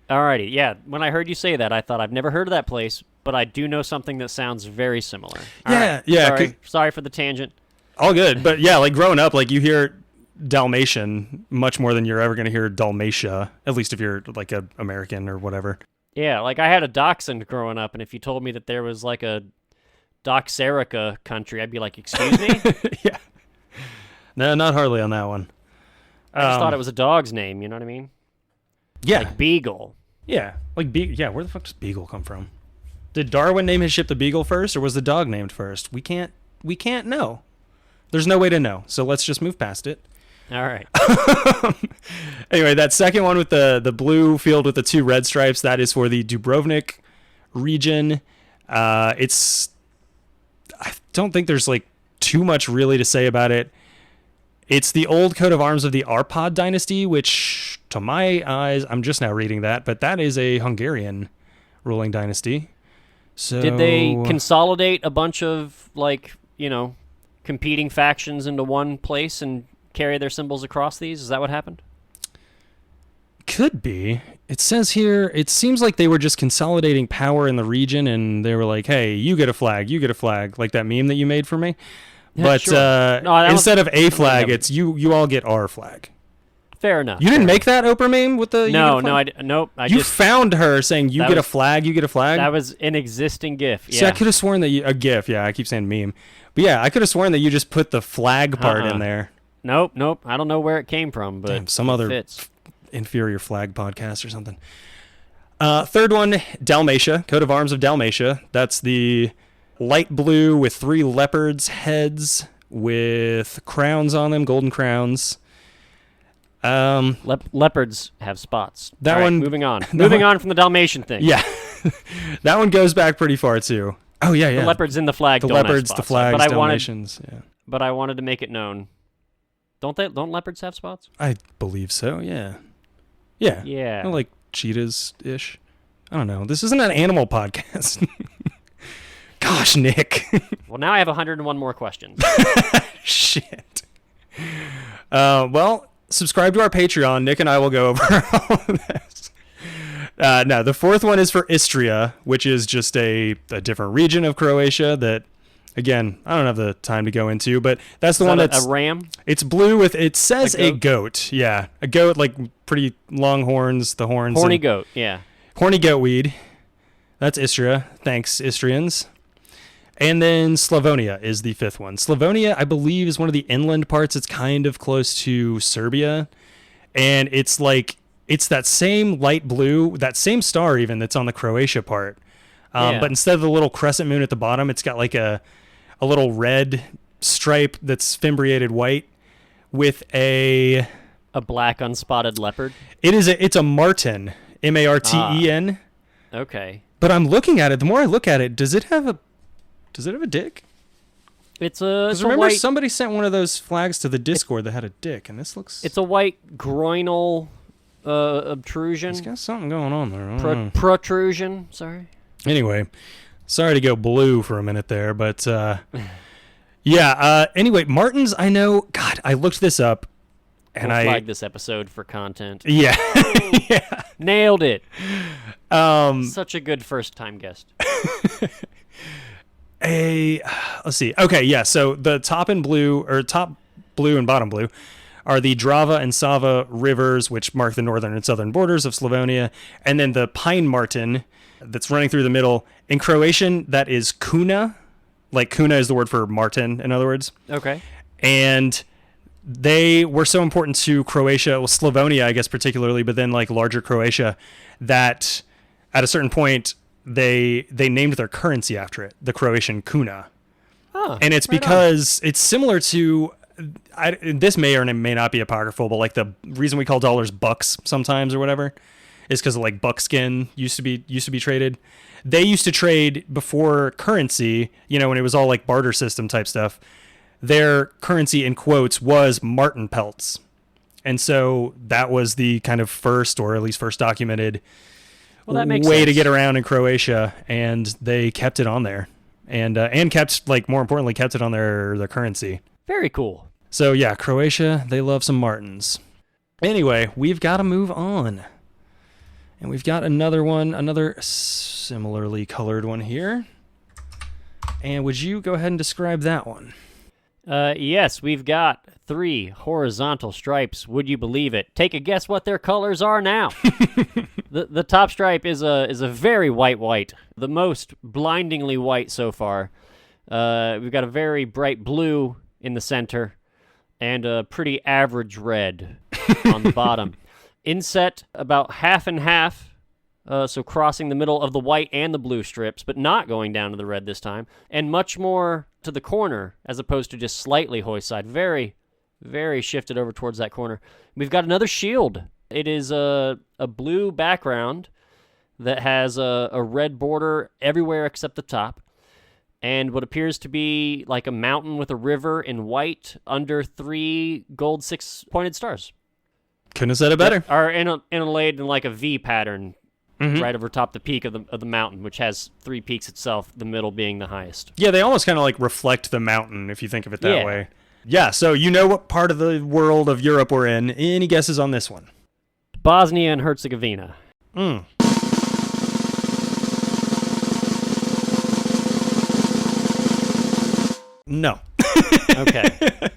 Alrighty. Yeah. When I heard you say that, I thought I've never heard of that place, but I do know something that sounds very similar. Yeah. Sorry for the tangent. All good. But yeah, like growing up, like you hear Dalmatian much more than you're ever going to hear Dalmatia, at least if you're like an American or whatever. Yeah, like I had a dachshund growing up, and if you told me that there was like a Doxerica country, I'd be like, excuse me? Yeah. No, not hardly on that one. I just thought it was a dog's name, you know what I mean? Yeah. Like Beagle. Yeah. Like yeah, where the fuck does Beagle come from? Did Darwin name his ship the Beagle first, or was the dog named first? We can't know. There's no way to know, so let's just move past it. All right. Anyway, that second one with the blue field with the two red stripes, that is for the Dubrovnik region. I don't think there's like too much really to say about it. It's the old coat of arms of the Arpad dynasty, which to my eyes, I'm just now reading that, but that is a Hungarian ruling dynasty. So did they consolidate a bunch of competing factions into one place and carry their symbols across these? Is that what happened? Could be. It says here, it seems like they were just consolidating power in the region, and they were like, hey, you get a flag, like that meme that you made for me. Yeah, but sure. instead of a flag, it's you all get our flag. Fair enough. You didn't make that Oprah meme with the... Nope. You found her saying, you get a flag. That was an existing GIF, yeah. See, I could have sworn that a GIF, yeah, I keep saying meme. But yeah, I could have sworn that you just put the flag part in there. Nope. I don't know where it came from, but damn, some other fits. Inferior flag podcast or something. Third one, Dalmatia, coat of arms of Dalmatia. That's the light blue with 3 leopards' heads with crowns on them, golden crowns. Leopards have spots. That one. Moving on. Moving on from the Dalmatian thing. Yeah, that one goes back pretty far too. Oh yeah. The leopards in the flag. The don't leopards, have spots, the flags, but Dalmatians. Yeah. But I wanted to make it known. Don't leopards have spots? I believe so. Yeah. Yeah. Yeah. They're like cheetahs ish. I don't know. This isn't an animal podcast. Gosh, Nick. Well, now I have 101 more questions. Shit. Well, subscribe to our Patreon. Nick and I will go over all of this. No, the fourth one is for Istria, which is just a different region of Croatia that, again, I don't have the time to go into, but that's the one that's a ram. It's blue with, it says a goat. Yeah, a goat, like pretty long horns, the horns. Horny goat, yeah. Horny goat weed. That's Istria. Thanks, Istrians. And then Slavonia is the fifth one. Slavonia, I believe, is one of the inland parts. It's kind of close to Serbia. And it's like, it's that same light blue, that same star even that's on the Croatia part. But instead of the little crescent moon at the bottom, it's got like a little red stripe that's fimbriated white with a black unspotted leopard. It's a marten, Marten. Okay. But I'm looking at it. The more I look at it, does it have a dick? It's a remember white, somebody sent one of those flags to the Discord that had a dick, and this looks. It's a white groinal obtrusion. It's got something going on there. I don't know. Protrusion. Sorry. Anyway, sorry to go blue for a minute there, but yeah. Anyway, Martins, I know. God, I looked this up, and we'll flag this episode for content. Yeah, yeah. Nailed it. Such a good first time guest. let's see. Okay, yeah. So the top blue and bottom blue are the Drava and Sava rivers, which mark the northern and southern borders of Slavonia, and then the Pine Martin that's running through the middle. In Croatian, that is Kuna. Like Kuna is the word for Martin, in other words. Okay. And they were so important to Croatia, well, Slavonia, I guess, particularly, but then like larger Croatia, that at a certain point, they named their currency after it, the Croatian kuna. Oh, and it's because it's similar to, this may or may not be apocryphal, but like the reason we call dollars bucks sometimes or whatever is because of like buckskin used to be traded. They used to trade before currency, when it was all like barter system type stuff. Their currency, in quotes, was marten pelts. And so that was the kind of first, or at least first documented way to get around in Croatia, and they kept it on there. And kept, like, more importantly, kept it on their currency. Very cool. So yeah, Croatia, they love some martens. Anyway, we've got to move on. And we've got another similarly colored one here. And would you go ahead and describe that one? Yes, we've got 3 horizontal stripes. Would you believe it? Take a guess what their colors are now. The top stripe is a very white, the most blindingly white so far. We've got a very bright blue in the center and a pretty average red on the bottom. Inset about half and half, so crossing the middle of the white and the blue strips, but not going down to the red this time, and much more to the corner as opposed to just slightly hoist side. Very, very shifted over towards that corner. We've got another shield. It is a blue background that has a red border everywhere except the top, and what appears to be like a mountain with a river in white under 3 gold 6-pointed stars. Couldn't have said it better. Are inlaid in like a V pattern right over top the peak of the mountain, which has 3 peaks itself, the middle being the highest. Yeah, they almost kind of like reflect the mountain if you think of it that way. Yeah, so you know what part of the world of Europe we're in. Any guesses on this one? Bosnia and Herzegovina. No. Okay.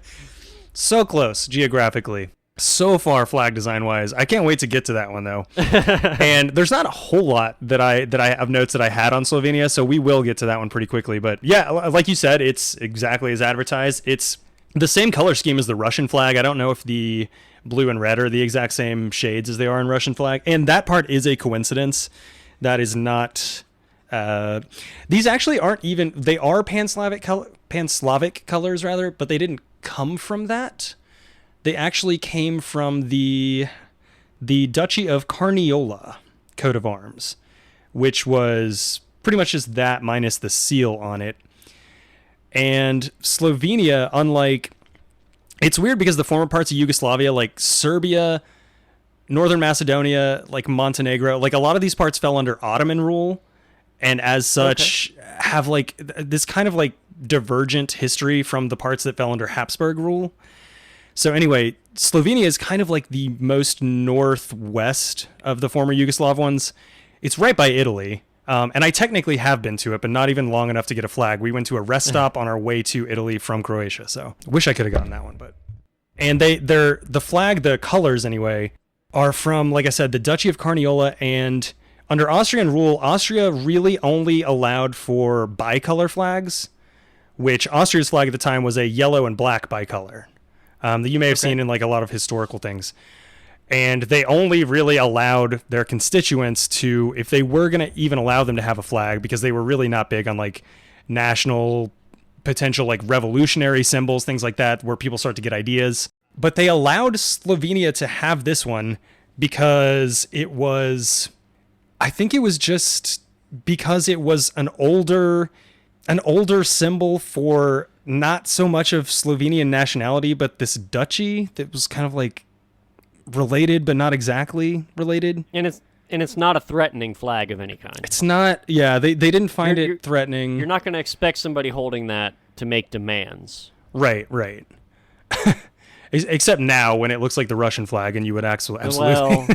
So close geographically. So far flag design wise. I can't wait to get to that one though. And there's not a whole lot that I have notes that I had on Slovenia, so we will get to that one pretty quickly. But yeah, like you said, it's exactly as advertised. It's the same color scheme as the Russian flag. I don't know if the blue and red are the exact same shades as they are in Russian flag. And that part is a coincidence. That is not these actually aren't even, they are Pan-Slavic colors rather, but they didn't come from that. They actually came from the Duchy of Carniola coat of arms, which was pretty much just that minus the seal on it. And Slovenia, unlike, it's weird because the former parts of Yugoslavia, like Serbia, Northern Macedonia, like Montenegro, like a lot of these parts fell under Ottoman rule, and as such have like this kind of like divergent history from the parts that fell under Habsburg rule. So anyway, Slovenia is kind of like the most northwest of the former Yugoslav ones. It's right by Italy. And I technically have been to it, but not even long enough to get a flag. We went to a rest stop on our way to Italy from Croatia. So wish I could have gotten that one, but. And the flag, the colors anyway, are from, like I said, the Duchy of Carniola. And under Austrian rule, Austria really only allowed for bicolor flags, which Austria's flag at the time was a yellow and black bicolor. That you may have seen in like a lot of historical things. And they only really allowed their constituents to, if they were going to even allow them to have a flag, because they were really not big on like national potential, like revolutionary symbols, things like that, where people start to get ideas. But they allowed Slovenia to have this one because it was, I think it was just because it was an older symbol for not so much of Slovenian nationality, but this duchy that was kind of like related, but not exactly related. And it's not a threatening flag of any kind. It's not. Yeah, they didn't find it threatening. You're not going to expect somebody holding that to make demands. Right. Except now when it looks like the Russian flag and you would absolutely. Well.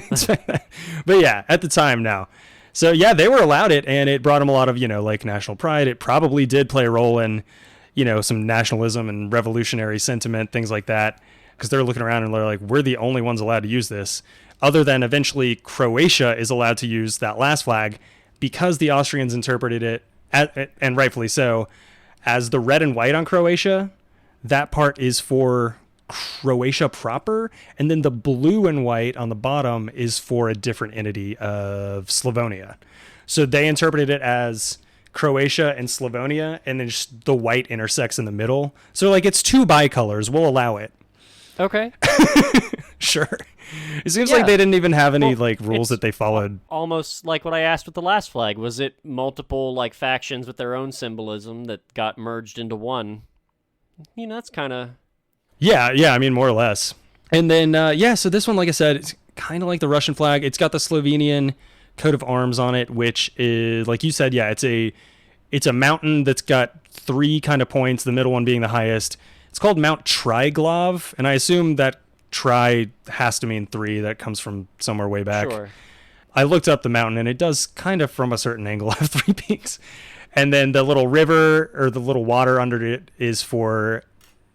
But yeah, at the time now. So yeah, they were allowed it, and it brought them a lot of, like national pride. It probably did play a role in, some nationalism and revolutionary sentiment, things like that, because they're looking around and they're like, we're the only ones allowed to use this, other than eventually Croatia is allowed to use that last flag because the Austrians interpreted it, and rightfully so, as the red and white on Croatia. That part is for Croatia proper, and then the blue and white on the bottom is for a different entity of Slavonia. So they interpreted it as Croatia and Slavonia, and then just the white intersects in the middle. So like it's two bicolors. We'll allow it. Okay. Sure. It seems like they didn't even have any rules that they followed. Almost like what I asked with the last flag. Was it multiple factions with their own symbolism that got merged into one? That's kind of... Yeah, I mean, more or less. And then, so this one, like I said, it's kind of like the Russian flag. It's got the Slovenian coat of arms on it, which is, like you said, it's a mountain that's got 3 kind of points, the middle one being the highest. It's called Mount Triglav, and I assume that tri has to mean 3. That comes from somewhere way back. Sure. I looked up the mountain, and it does kind of, from a certain angle, have 3 peaks. And then the little river, or the little water under it, is for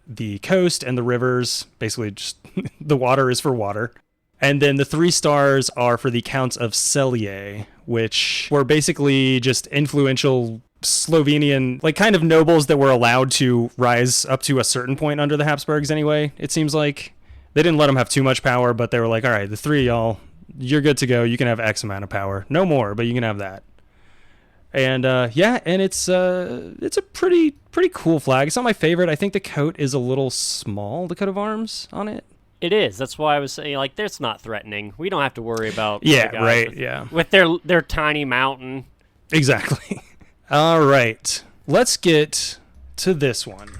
the coast, and the rivers, basically just the water is for water. And then the 3 stars are for the Counts of Celje, which were basically just influential Slovenian, kind of nobles that were allowed to rise up to a certain point under the Habsburgs anyway, it seems like. They didn't let them have too much power, but they were like, all right, the 3 of y'all, you're good to go. You can have X amount of power. No more, but you can have that. And and it's a pretty cool flag. It's not my favorite. I think the coat is a little small, the coat of arms on it. It is. That's why I was saying, it's not threatening. We don't have to worry about with their tiny mountain. Exactly. All right. Let's get to this one.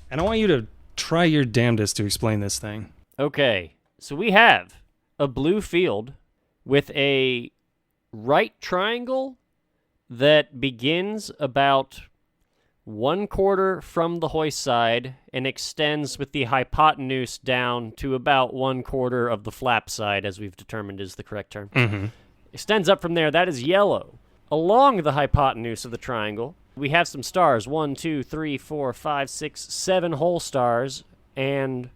And I want you to try your damnedest to explain this thing. Okay. So we have a blue field with a right triangle that begins about 1/4 from the hoist side and extends with the hypotenuse down to about 1/4 of the flap side, as we've determined is the correct term. Mm-hmm. Extends up from there. That is yellow. Along the hypotenuse of the triangle, we have some stars. 1, 2, 3, 4, 5, 6, 7 whole stars and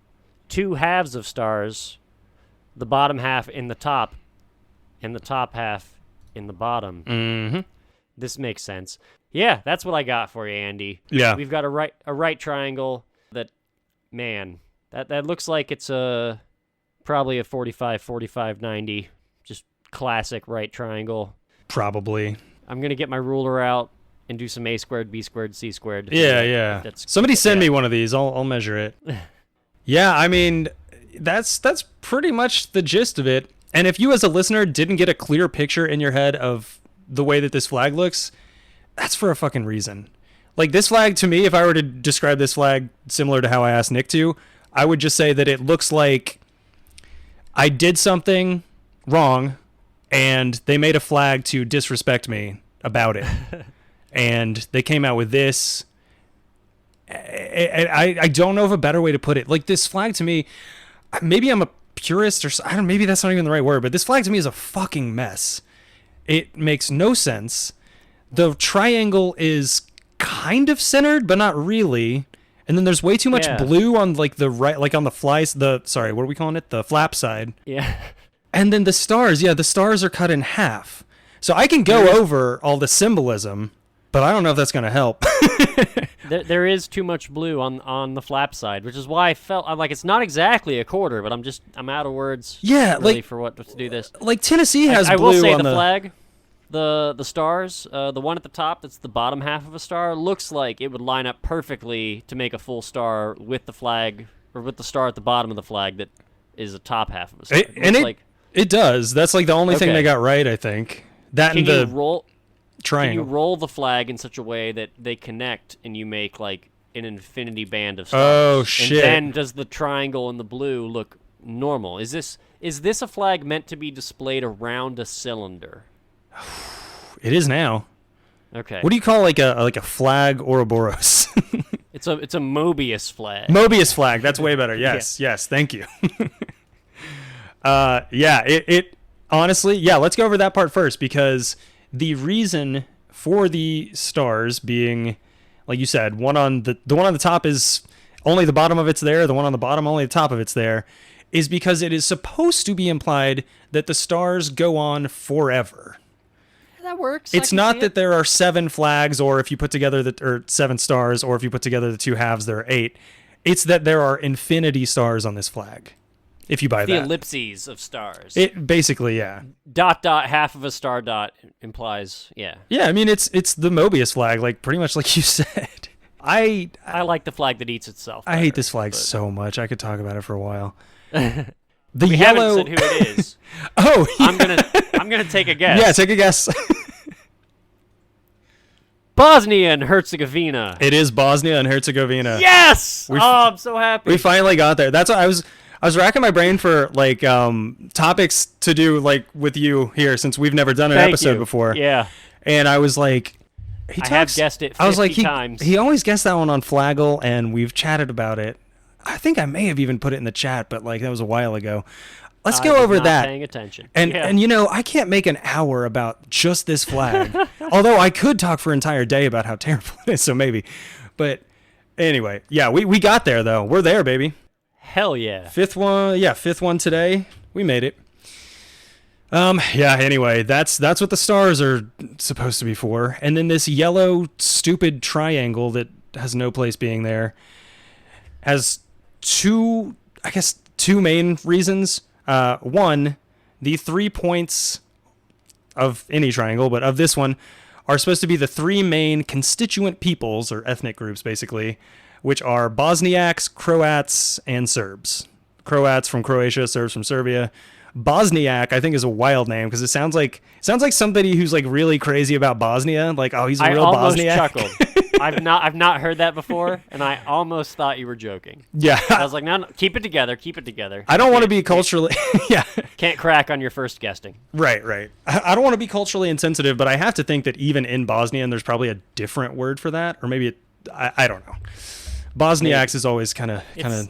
2 halves of stars. The bottom half in the top and the top half in the bottom. Mm-hmm. This makes sense. Yeah, that's what I got for you, Andy. Yeah. We've got a right triangle that, man, that looks like it's probably a 45, 90, just classic right triangle. Probably. I'm going to get my ruler out and do some a squared, b squared, c squared. Yeah. Somebody send me one of these. I'll measure it. Yeah, I mean, that's pretty much the gist of it. And if you as a listener didn't get a clear picture in your head of the way that this flag looks, that's for a fucking reason. This flag, to me, if I were to describe this flag similar to how I asked Nick to, I would just say that it looks like I did something wrong and they made a flag to disrespect me about it. And they came out with this. I don't know of a better way to put it. This flag to me, maybe I'm a purist, or maybe that's not even the right word, but this flag to me is a fucking mess. It makes no sense. The triangle is kind of centered, but not really. And then there's way too much blue on the right, on the flies. What are we calling it? The flap side. Yeah. And then the stars. Yeah, the stars are cut in half. So I can go over all the symbolism, but I don't know if that's going to help. There is too much blue on the flap side, which is why I felt it's not exactly a quarter, but I'm out of words. Yeah, really for what to do this. Tennessee has blue. I will say on the flag, the stars, the one at the top that's the bottom half of a star looks like it would line up perfectly to make a full star with the flag, or with the star at the bottom of the flag that is the top half of a star. It does. That's the only thing they got right, I think. That and the triangle. Can you roll the flag in such a way that they connect and you make an infinity band of stars? Oh shit! And then does the triangle and the blue look normal? Is this a flag meant to be displayed around a cylinder? It is now. Okay. What do you call a flag Ouroboros? It's a Mobius flag. Mobius flag. That's way better. Yes. Yes. Thank you. It honestly, yeah, let's go over that part first, because the reason for the stars being, like you said, the one on the top is only the bottom of it's there, the one on the bottom only the top of it's there, is because it is supposed to be implied that the stars go on forever. That works. It's not that there are 7 flags, or if you put together or 7 stars, or if you put together the 2 halves, there are 8. It's that there are infinity stars on this flag. If you buy the that. ellipses of stars. It basically, yeah. Dot, half of a star dot implies, yeah. Yeah, I mean, it's the Mobius flag, like pretty much like you said. I like the flag that eats itself. I hate this flag so much. I could talk about it for a while. We yellow... haven't said who it is. Oh, yeah. I'm gonna take a guess. Yeah, take a guess. Bosnia and Herzegovina. It is Bosnia and Herzegovina. Yes! I'm so happy. We finally got there. That's what I was racking my brain for, like, topics to do, like, with you here, since we've never done an episode before. Yeah. And I was like, I have guessed it 50 times. He always guessed that one on Flaggle, and we've chatted about it. I think I may have even put it in the chat, but, like, that was a while ago. Let's go over that. Paying attention. And you know, I can't make an hour about just this flag. Although I could talk for an entire day about how terrible it is, so maybe. But anyway, yeah, we got there though. We're there, baby. Hell yeah. Fifth one today. We made it. Yeah, anyway, that's what the stars are supposed to be for. And then this yellow stupid triangle that has no place being there has two main reasons. One, the 3 points of any triangle, but of this one, are supposed to be the 3 main constituent peoples, or ethnic groups, basically, which are Bosniaks, Croats, and Serbs. Croats from Croatia, Serbs from Serbia. Bosniak, I think, is a wild name because it sounds like somebody who's like really crazy about Bosnia. Like, oh, he's a real Bosniak. I almost chuckled. I've not heard that before, and I almost thought you were joking. Yeah. I was like, no, keep it together. I don't want to be culturally... yeah. Can't crack on your first guessing. Right. I don't want to be culturally insensitive, but I have to think that even in Bosnian, there's probably a different word for that, or maybe I don't know. Bosniaks is always kind of... It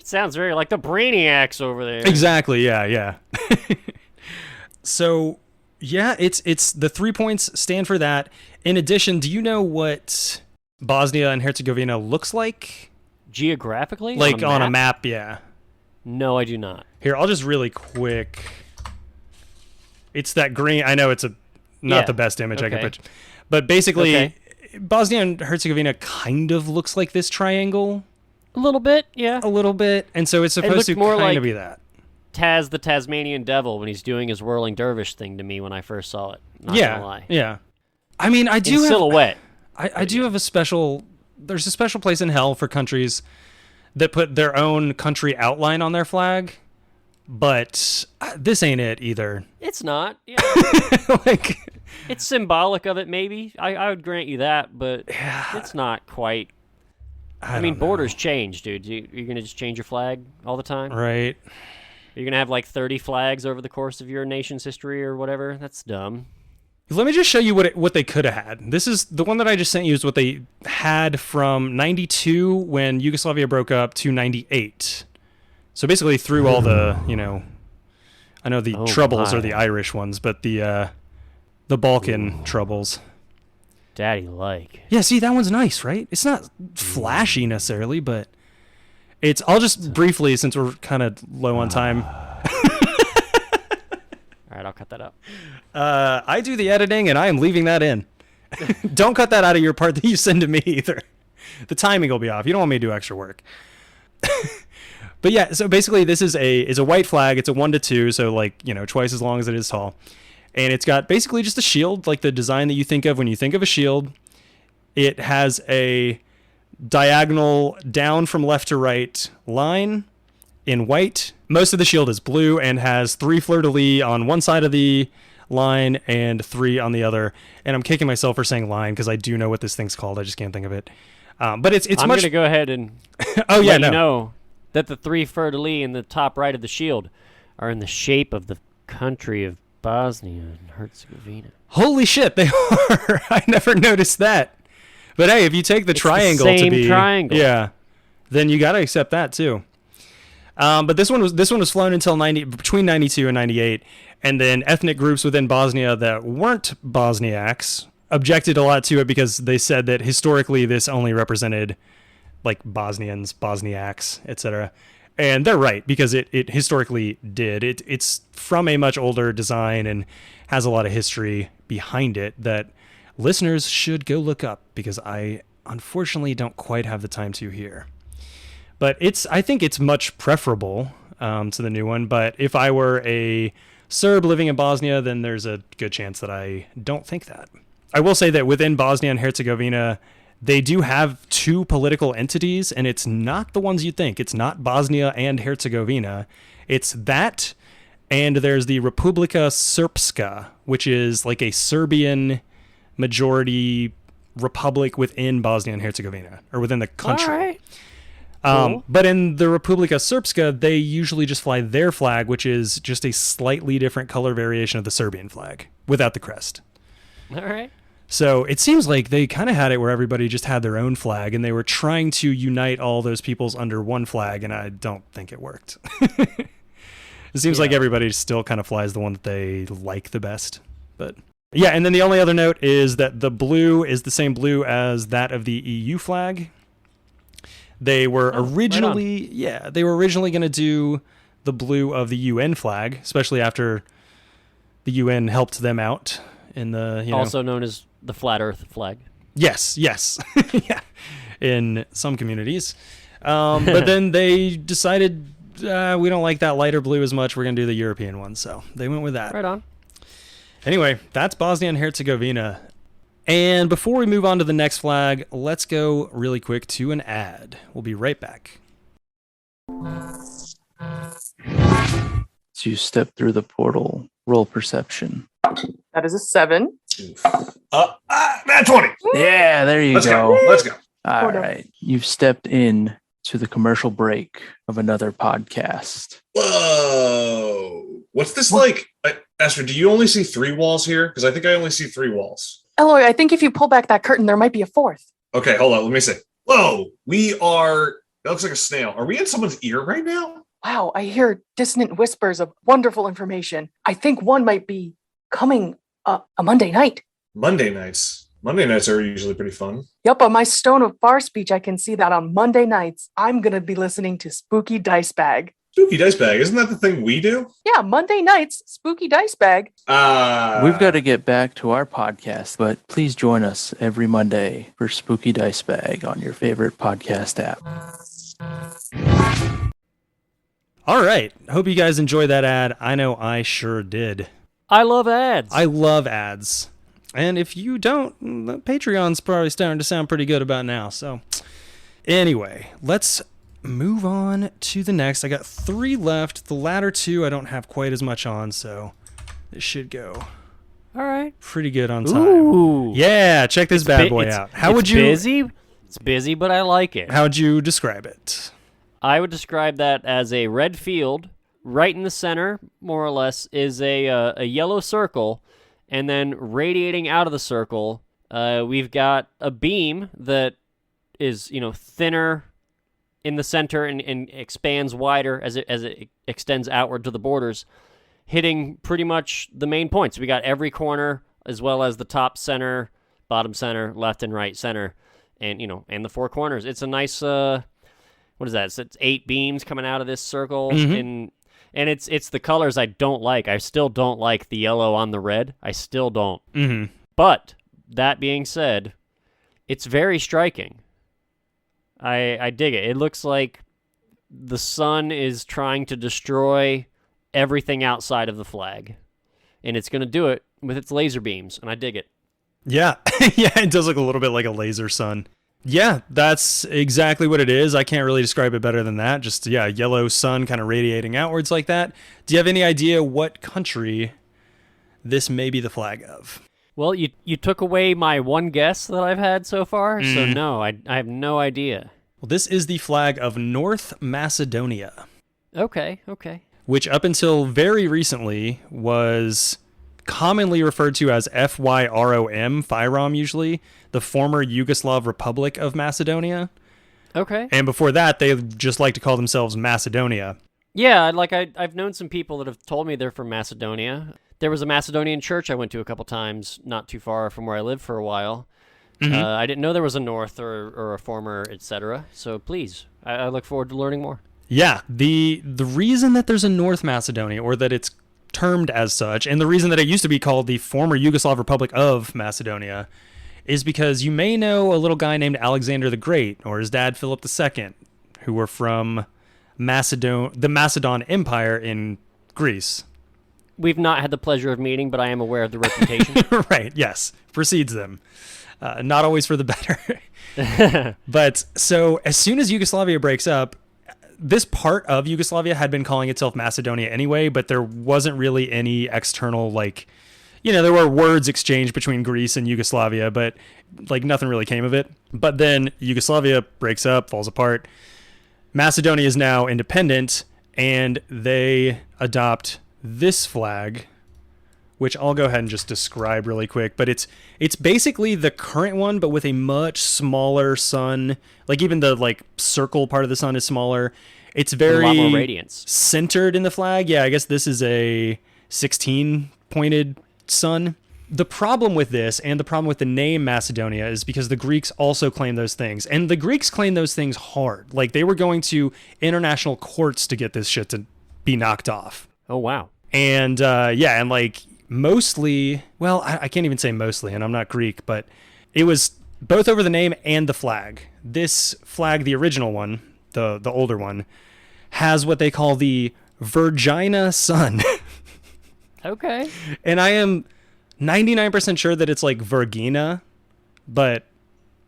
sounds very like the Brainiacs over there. Exactly, yeah. So... yeah, it's the 3 points stand for that. In addition, do you know what Bosnia and Herzegovina looks like? Geographically? Like on a map, yeah. No, I do not. Here, I'll just really quick. It's that green. I know it's not the best image I can put. But basically, Bosnia and Herzegovina kind of looks like this triangle. A little bit, yeah. A little bit. And so it's supposed to kind of be that. Taz the Tasmanian Devil when he's doing his whirling dervish thing to me when I first saw it. Not gonna lie. Yeah. I mean, I do in have silhouette. I do have there's a special place in hell for countries that put their own country outline on their flag, but this ain't it either. It's not. Yeah. It's symbolic of it, maybe. I would grant you that, but it's not quite. I mean, borders change, dude. You're going to just change your flag all the time? Right. You're going to have like 30 flags over the course of your nation's history or whatever? That's dumb. Let me just show you what they could have had. This is the one that I just sent you is what they had from 92 when Yugoslavia broke up to 98. So basically through all the, I know the troubles are the Irish ones, but the Balkan troubles. Daddy-like. Yeah, see, that one's nice, right? It's not flashy necessarily, but I'll just briefly, since we're kind of low on time. All right, I'll cut that out. I do the editing, and I am leaving that in. Don't cut that out of your part that you send to me either. The timing will be off. You don't want me to do extra work. But yeah, so basically this is a white flag. It's a 1-2, so twice as long as it is tall. And it's got basically just a shield, like the design that you think of when you think of a shield. It has a diagonal down from left to right line in white. Most of the shield is blue and has 3 fleur-de-lis on one side of the line and 3 on the other. And I'm kicking myself for saying line because I do know what this thing's called. I just can't think of it. But it's I'm going to go ahead and let you know that the 3 fleur-de-lis in the top right of the shield are in the shape of the country of Bosnia and Herzegovina. Holy shit, they are. I never noticed that. But hey, if you take the triangle the same to be triangle. Yeah, then you got to accept that too. But this one was flown until between 92 and 98, and then ethnic groups within Bosnia that weren't Bosniaks objected a lot to it because they said that historically this only represented like Bosnians, Bosniaks, etc. And they're right, because it historically did. It's from a much older design and has a lot of history behind it that listeners should go look up, because I unfortunately don't quite have the time to here. But I think it's much preferable to the new one. But if I were a Serb living in Bosnia, then there's a good chance that I don't think that. I will say that within Bosnia and Herzegovina, they do have two political entities, and it's not the ones you think. It's not Bosnia and Herzegovina. It's that, and there's the Republika Srpska, which is like a Serbian majority republic within Bosnia and Herzegovina, or within the country. All right. Cool. But in the Republika Srpska, they usually just fly their flag, which is just a slightly different color variation of the Serbian flag, without the crest. All right. So it seems like they kind of had it where everybody just had their own flag, and they were trying to unite all those peoples under one flag, and I don't think it worked. It seems like everybody still kind of flies the one that they like the best. But yeah, and then the only other note is that the blue is the same blue as that of the EU flag. They were originally going to do the blue of the UN flag, especially after the UN helped them out in the also known as the Flat Earth flag. Yes. Yeah, in some communities. But then they decided we don't like that lighter blue as much. We're going to do the European one. So they went with that. Right on. Anyway, that's Bosnia and Herzegovina. And before we move on to the next flag, let's go really quick to an ad. We'll be right back. As you step through the portal, roll perception. That is a 7. Nat 20. Yeah, there you Let's go. Let's go. All right. You've stepped in to the commercial break of another podcast. Whoa. What's this like? Esther, do you only see 3 walls here? Because I think I only see 3 walls. Eloy, I think if you pull back that curtain, there might be a 4th. Okay, hold on. Let me see. Whoa. That looks like a snail. Are we in someone's ear right now? Wow, I hear dissonant whispers of wonderful information. I think one might be coming a Monday night. Monday nights. Monday nights are usually pretty fun. Yup, on my Stone of Far speech, I can see that on Monday nights, I'm going to be listening to Spooky Dice Bag. Spooky Dice Bag. Isn't that the thing we do? Yeah, Monday nights, Spooky Dice Bag. We've got to get back to our podcast, but please join us every Monday for Spooky Dice Bag on your favorite podcast app. All right. Hope you guys enjoyed that ad. I know I sure did. I love ads. I love ads. And if you don't, the Patreon's probably starting to sound pretty good about now. So anyway, let's move on to the next. I got 3 left. The latter 2 I don't have quite as much on, so it should go All right. pretty good on time. Ooh. Yeah, check this bad boy out. How would you? Busy. It's busy, but I like it. How would you describe it? I would describe that as a red field. Right in the center, more or less, is a yellow circle, and then radiating out of the circle, we've got a beam that is thinner in the center and expands wider as it extends outward to the borders, hitting pretty much the main points. We got every corner as well as the top center, bottom center, left and right center, and and the 4 corners. It's a nice what is that? It's 8 beams coming out of this circle, and it's the colors I don't like. I still don't like the yellow on the red. I still don't. Mm-hmm. But that being said, it's very striking. I dig it. It looks like the sun is trying to destroy everything outside of the flag. And it's going to do it with its laser beams, and I dig it. Yeah. Yeah, it does look a little bit like a laser sun. Yeah, that's exactly what it is. I can't really describe it better than that. Just, yellow sun kind of radiating outwards like that. Do you have any idea what country this may be the flag of? Well, you took away my one guess that I've had so far, so no, I have no idea. Well, this is the flag of North Macedonia. Okay. Which up until very recently was commonly referred to as FYROM, FYROM usually, the former Yugoslav Republic of Macedonia. Okay. And before that, they just like to call themselves Macedonia. Yeah, I've known some people that have told me they're from Macedonia. There was a Macedonian church I went to a couple times, not too far from where I lived for a while. I didn't know there was a north or a former, etc. So please, I look forward to learning more. Yeah, the reason that there's a North Macedonia, or that it's termed as such, and the reason that it used to be called the former Yugoslav Republic of Macedonia, is because you may know a little guy named Alexander the Great, or his dad Philip II, who were from the Macedon Empire in Greece. We've not had the pleasure of meeting, but I am aware of the reputation. Right, yes, precedes them. Not always for the better. But so as soon as Yugoslavia breaks up, this part of Yugoslavia had been calling itself Macedonia anyway, but there wasn't really any external, like, there were words exchanged between Greece and Yugoslavia, but like nothing really came of it. But then Yugoslavia breaks up, falls apart. Macedonia is now independent, and they adopt this flag, which I'll go ahead and just describe really quick. But it's basically the current one, but with a much smaller sun. Like even the like circle part of the sun is smaller. It's very a lot more radiance centered in the flag. Yeah, I guess this is a 16-pointed sun. The problem with this and the problem with the name Macedonia is because the Greeks also claim those things. And the Greeks claim those things hard. Like they were going to international courts to get this shit to be knocked off. Oh, wow. And and like mostly, well, I can't even say mostly, and I'm not Greek, but it was both over the name and the flag. This flag, the original one, the older one, has what they call the Vergina Sun. Okay. And I am 99% sure that it's like Vergina, but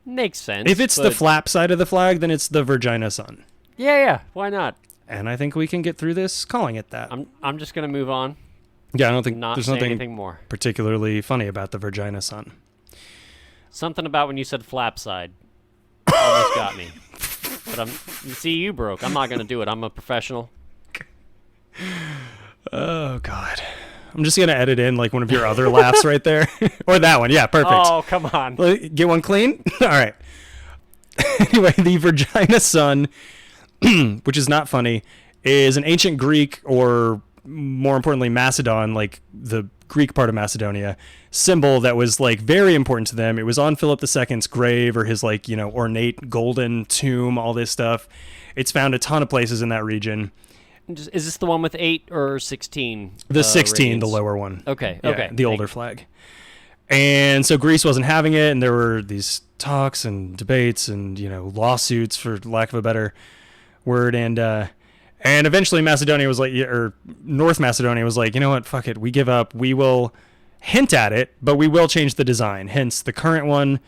makes sense. if it's the flap side of the flag, then it's the Vergina Sun. Yeah, why not? And I think we can get through this calling it that. I'm just gonna move on. Yeah, I don't think Not there's say nothing anything more. particularly funny about the Vergina Sun. Something about when you said flap side almost got me. But you broke. I'm not gonna do it. I'm a professional. Oh God, I'm just gonna edit in like one of your other laughs right there, or that one. Yeah, perfect. Oh, come on. Get one clean. All right. Anyway, the Vergina Sun, which is not funny, is an ancient Greek, or more importantly Macedon, like the Greek part of Macedonia, symbol that was like very important to them. It was on Philip II's grave, or his like, ornate golden tomb, all this stuff. It's found a ton of places in that region. Is this the one with 8 or 16? The 16, radians? the lower one. Okay, Yeah, okay. the older flag. And so Greece wasn't having it, and there were these talks and debates and, lawsuits, for lack of a better word. And eventually Macedonia was like, or North Macedonia was like, you know what, fuck it, we give up. We will hint at it, but we will change the design. Hence the current one,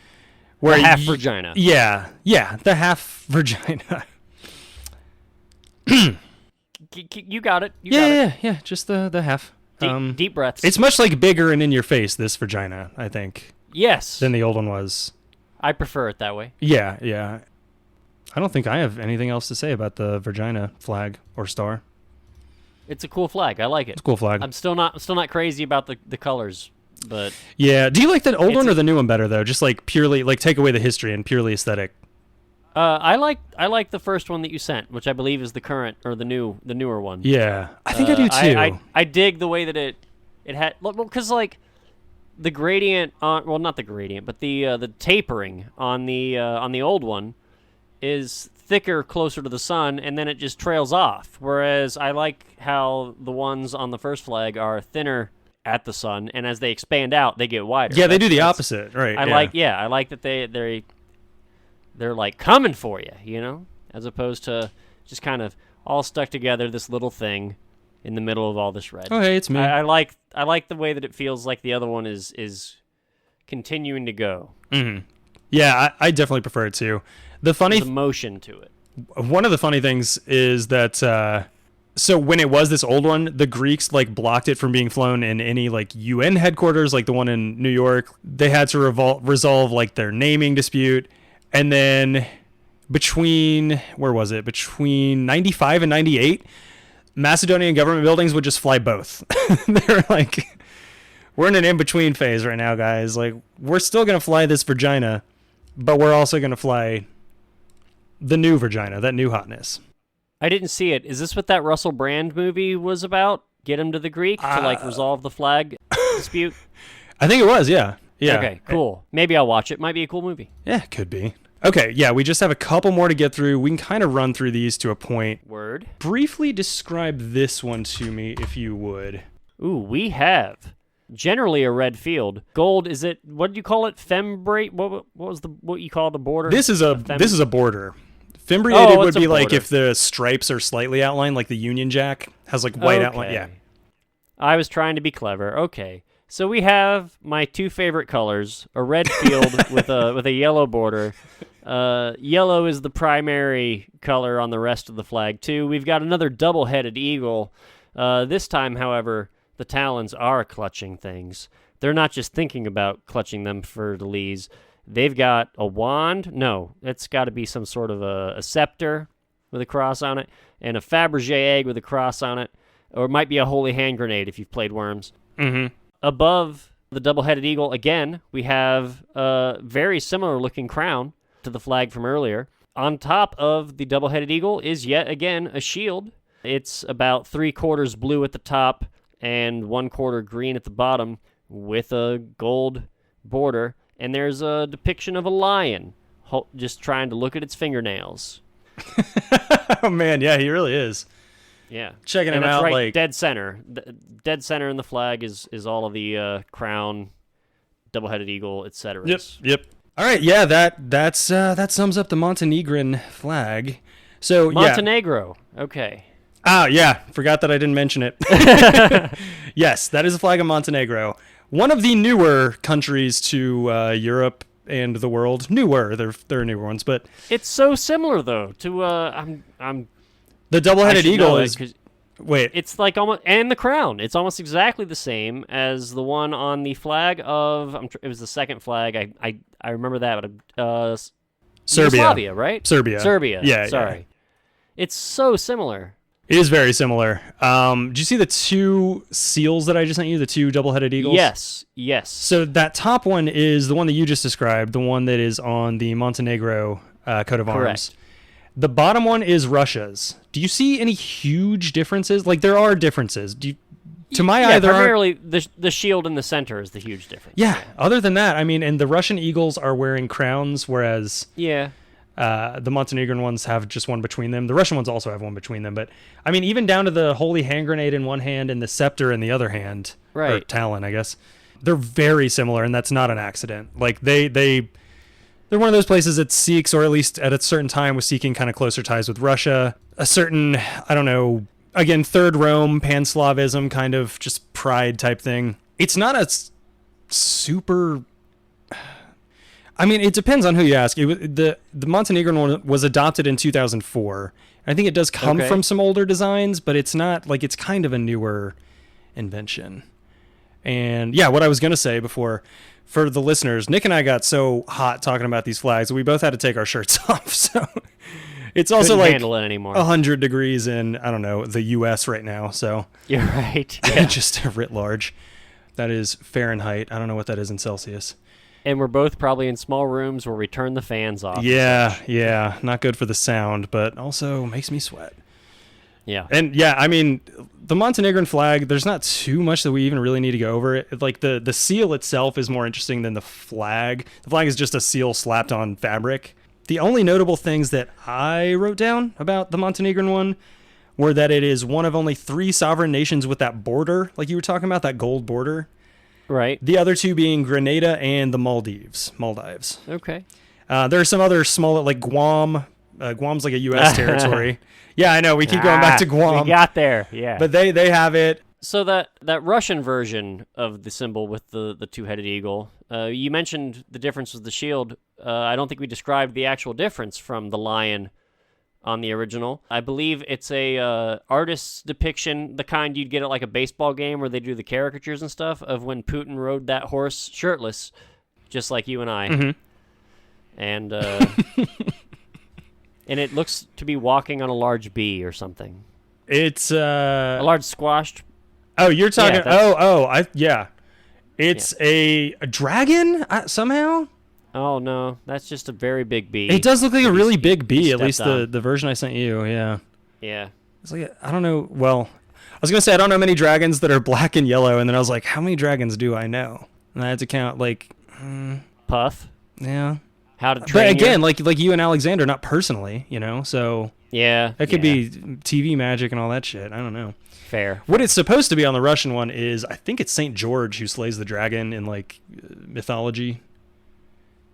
where The half Vergina. Yeah, the half Vergina. You got it. You got it. Yeah, just the half. Deep breaths. It's much like bigger and in your face, this Vergina, I think, yes. than the old one was. I prefer it that way. Yeah. I don't think I have anything else to say about the Vergina flag or star. It's a cool flag. I like it. It's a cool flag. I'm still not crazy about the colors, but Yeah. Do you like the old one or the new one better though? Just like purely, like take away the history and purely aesthetic. I like the first one that you sent, which I believe is the current or the newer one. Yeah, I think I do too. I dig the way that it had, because like the gradient on, well, not the gradient, but the tapering on the old one is thicker closer to the sun, and then it just trails off. Whereas I like how the ones on the first flag are thinner at the sun, and as they expand out, they get wider. Yeah, they do the opposite, right? I like that they're like coming for you, as opposed to just kind of all stuck together, this little thing in the middle of all this red. Oh, hey, it's me. I like the way that it feels like the other one is continuing to go. Mm-hmm. Yeah, I definitely prefer it too. The funny There's a motion to it. One of the funny things is that so when it was this old one, the Greeks like blocked it from being flown in any like UN headquarters, like the one in New York. They had to resolve like their naming dispute. And then between 95 and 98, Macedonian government buildings would just fly both. They're like, we're in an in-between phase right now, guys. Like, we're still going to fly this Vergina, but we're also going to fly the new Vergina, that new hotness. I didn't see it. Is this what that Russell Brand movie was about? Get him to the Greek to resolve the flag dispute? I think it was, yeah. Yeah. Okay, cool. Maybe I'll watch it. Might be a cool movie. Yeah, could be. Okay, yeah, we just have a couple more to get through. We can kind of run through these to a point. Word. Briefly describe this one to me, if you would. Ooh, we have generally a red field. Gold, is it, what did you call it? Fembrate? What you call the border? This is a border. Fimbriated would be like border. if the stripes are slightly outlined, like the Union Jack has like white outline. Yeah. I was trying to be clever. Okay. So we have my two favorite colors, a red field with a yellow border. Yellow is the primary color on the rest of the flag, too. We've got another double-headed eagle. This time, however, the talons are clutching things. They're not just thinking about clutching them for the lees. They've got a wand. No, it's got to be some sort of a scepter with a cross on it, and a Fabergé egg with a cross on it, or it might be a holy hand grenade if you've played Worms. Mm-hmm. Above the double-headed eagle, again, we have a very similar-looking crown to the flag from earlier. On top of the double-headed eagle is yet again a shield. It's about 3/4 blue at the top and 1/4 green at the bottom with a gold border. And there's a depiction of a lion just trying to look at its fingernails. Oh, man, yeah, he really is. Yeah. Checking him that's out, right, like... dead center. Dead center in the flag is all of the crown, double-headed eagle, etc. Yep. All right, yeah, that sums up the Montenegrin flag. So Montenegro. Okay. Ah, yeah, forgot that I didn't mention it. Yes, that is the flag of Montenegro. One of the newer countries to Europe and the world. Newer, there are newer ones, but it's so similar though to I'm the double-headed eagle is. Wait, it's like almost, and the crown. It's almost exactly the same as the one on the flag of. It was the second flag. I remember that. But Serbia, Yugoslavia, right? Serbia. Yeah. Sorry. Yeah. It's so similar. It is very similar. Did you see the two seals that I just sent you? The two double-headed eagles? Yes. So that top one is the one that you just described, the one that is on the Montenegro coat of arms. The bottom one is Russia's. Do you see any huge differences? Like, there are differences. To my eye, there primarily the shield in the center is the huge difference. Yeah. Other than that, I mean, and the Russian eagles are wearing crowns, whereas the Montenegrin ones have just one between them. The Russian ones also have one between them. But, I mean, even down to the holy hand grenade in one hand and the scepter in the other hand, or talon, I guess, they're very similar, and that's not an accident. Like, they're one of those places that seeks, or at least at a certain time was seeking kind of closer ties with Russia. A certain, I don't know, again, Third Rome, Pan-Slavism, kind of just pride type thing. It's not a super... I mean, it depends on who you ask. The Montenegrin one was adopted in 2004. I think it does come from some older designs, but it's not, like, it's kind of a newer invention. And, yeah, what I was going to say before... For the listeners, Nick and I got so hot talking about these flags that we both had to take our shirts off. So it's also couldn't like handle it anymore. 100 degrees in, I don't know, the U.S. right now. So you're right. Yeah. Just writ large. That is Fahrenheit. I don't know what that is in Celsius. And we're both probably in small rooms where we turn the fans off. Yeah. Not good for the sound, but also makes me sweat. Yeah. And yeah, I mean, the Montenegrin flag, there's not too much that we even really need to go over it. Like the seal itself is more interesting than the flag. The flag is just a seal slapped on fabric. The only notable things that I wrote down about the Montenegrin one were that it is one of only 3 sovereign nations with that border, like you were talking about, that gold border. Right. The other 2 being Grenada and the Maldives. Okay. There are some other smaller, like Guam. Guam's like a U.S. territory. Yeah, I know. We keep going back to Guam. We got there, yeah. But they have it. So that Russian version of the symbol with the two-headed eagle, you mentioned the difference with the shield. I don't think we described the actual difference from the lion on the original. I believe it's a artist's depiction, the kind you'd get at like a baseball game where they do the caricatures and stuff, of when Putin rode that horse shirtless, just like you and I. Mm-hmm. And... And it looks to be walking on a large bee or something. It's a large squashed. Oh, you're talking. It's a dragon somehow. Oh no, that's just a very big bee. It does look like a really big bee. At least the version I sent you. Yeah. Yeah. It's like, I don't know. Well, I was going to say, I don't know many dragons that are black and yellow. And then I was like, how many dragons do I know? And I had to count, like, Puff. yeah. How to Train But again, Your... like you and Alexander, not personally, so Yeah. it could be TV magic and all that shit. I don't know. Fair. What it's supposed to be on the Russian one is, I think it's St. George who slays the dragon in, like, mythology.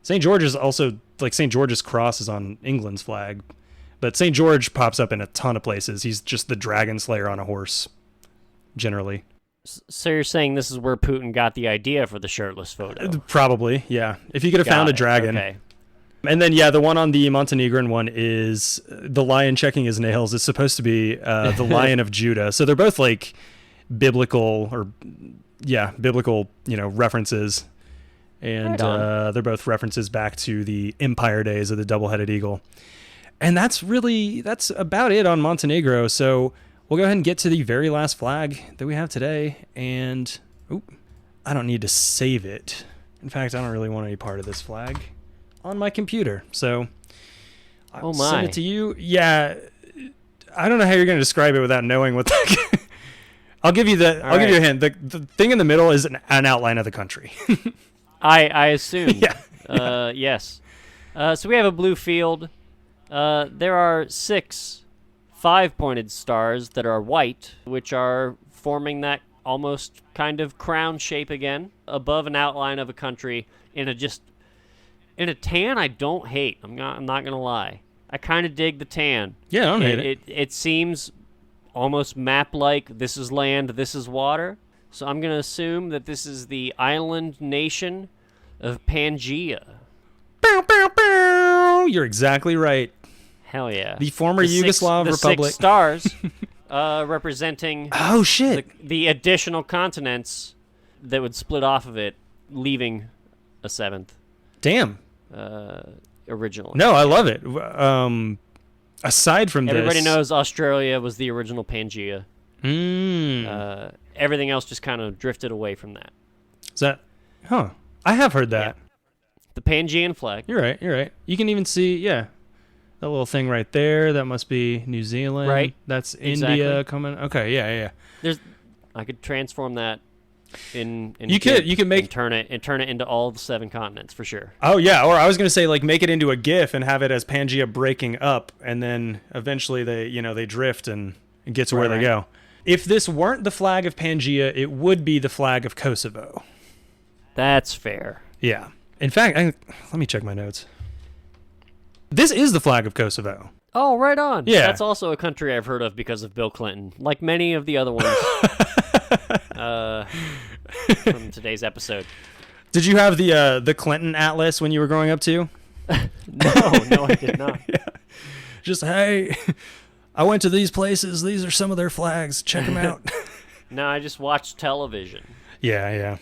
St. George is also, like, St. George's cross is on England's flag. But St. George pops up in a ton of places. He's just the dragon slayer on a horse, generally. So you're saying this is where Putin got the idea for the shirtless photo? Probably, yeah. If you could have found a dragon. Okay. And then, yeah, the one on the Montenegrin one is the lion checking his nails. It's supposed to be the Lion of Judah. So they're both, like, biblical, references. And Right they're both references back to the empire days of the double-headed eagle. And that's about it on Montenegro. So we'll go ahead and get to the very last flag that we have today. And, I don't need to save it. In fact, I don't really want any part of this flag on my computer. So I'll send it to you. Yeah, I don't know how you're going to describe it without knowing what the... I'll give you a hint. The thing in the middle is an outline of the country. I assume. Yeah. Yes. So we have a blue field. There are 6 5-pointed stars that are white, which are forming that almost kind of crown shape again, above an outline of a country in a tan I don't hate. I'm not going to lie. I kind of dig the tan. Yeah, I don't hate it. It seems almost map-like. This is land, this is water. So I'm going to assume that this is the island nation of Pangaea. Bow, bow, bow. You're exactly right. Hell yeah. The former Yugoslav Republic. 6 stars representing Oh, shit. the additional continents that would split off of it, leaving a 7th Damn. originally. No, I love it. Aside from Everybody this... knows Australia was the original Pangaea. Everything else just kind of drifted away from that. Is that... Huh. I have heard that. Yeah. The Pangaean flag. You're right. You can even see, that little thing right there. That must be New Zealand. Right. That's Exactly. India coming. Okay, yeah. I could transform that in You could make... and turn it into all the 7 continents for sure. Oh, yeah. Or I was going to say, like, make it into a GIF and have it as Pangaea breaking up, and then eventually they drift and get to where they go. If this weren't the flag of Pangaea, it would be the flag of Kosovo. That's fair. Yeah. In fact, let me check my notes. This is the flag of Kosovo. Oh, right on. Yeah. That's also a country I've heard of because of Bill Clinton, like many of the other ones from today's episode. Did you have the Clinton Atlas when you were growing up too? No, I did not. Yeah. Just, hey, I went to these places. These are some of their flags. Check them out. No, I just watched television. Yeah.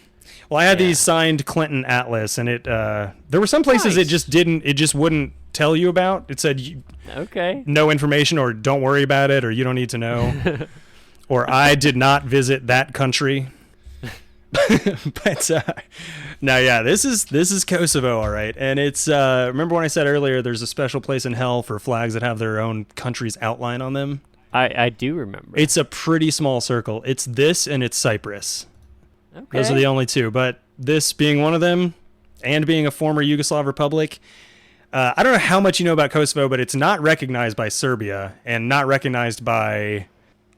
Well, I had these signed Clinton Atlas, and there were some places Nice. it just wouldn't tell you about. It said Okay. no information, or don't worry about it, or you don't need to know, or I did not visit that country. But no, yeah, this is Kosovo, all right, and it's remember when I said earlier there's a special place in hell for flags that have their own country's outline on them. I do remember. It's a pretty small circle. It's this and it's Cyprus. Okay. Those are the only 2, but this being one of them, and being a former Yugoslav republic, I don't know how much you know about Kosovo, but it's not recognized by Serbia and not recognized by,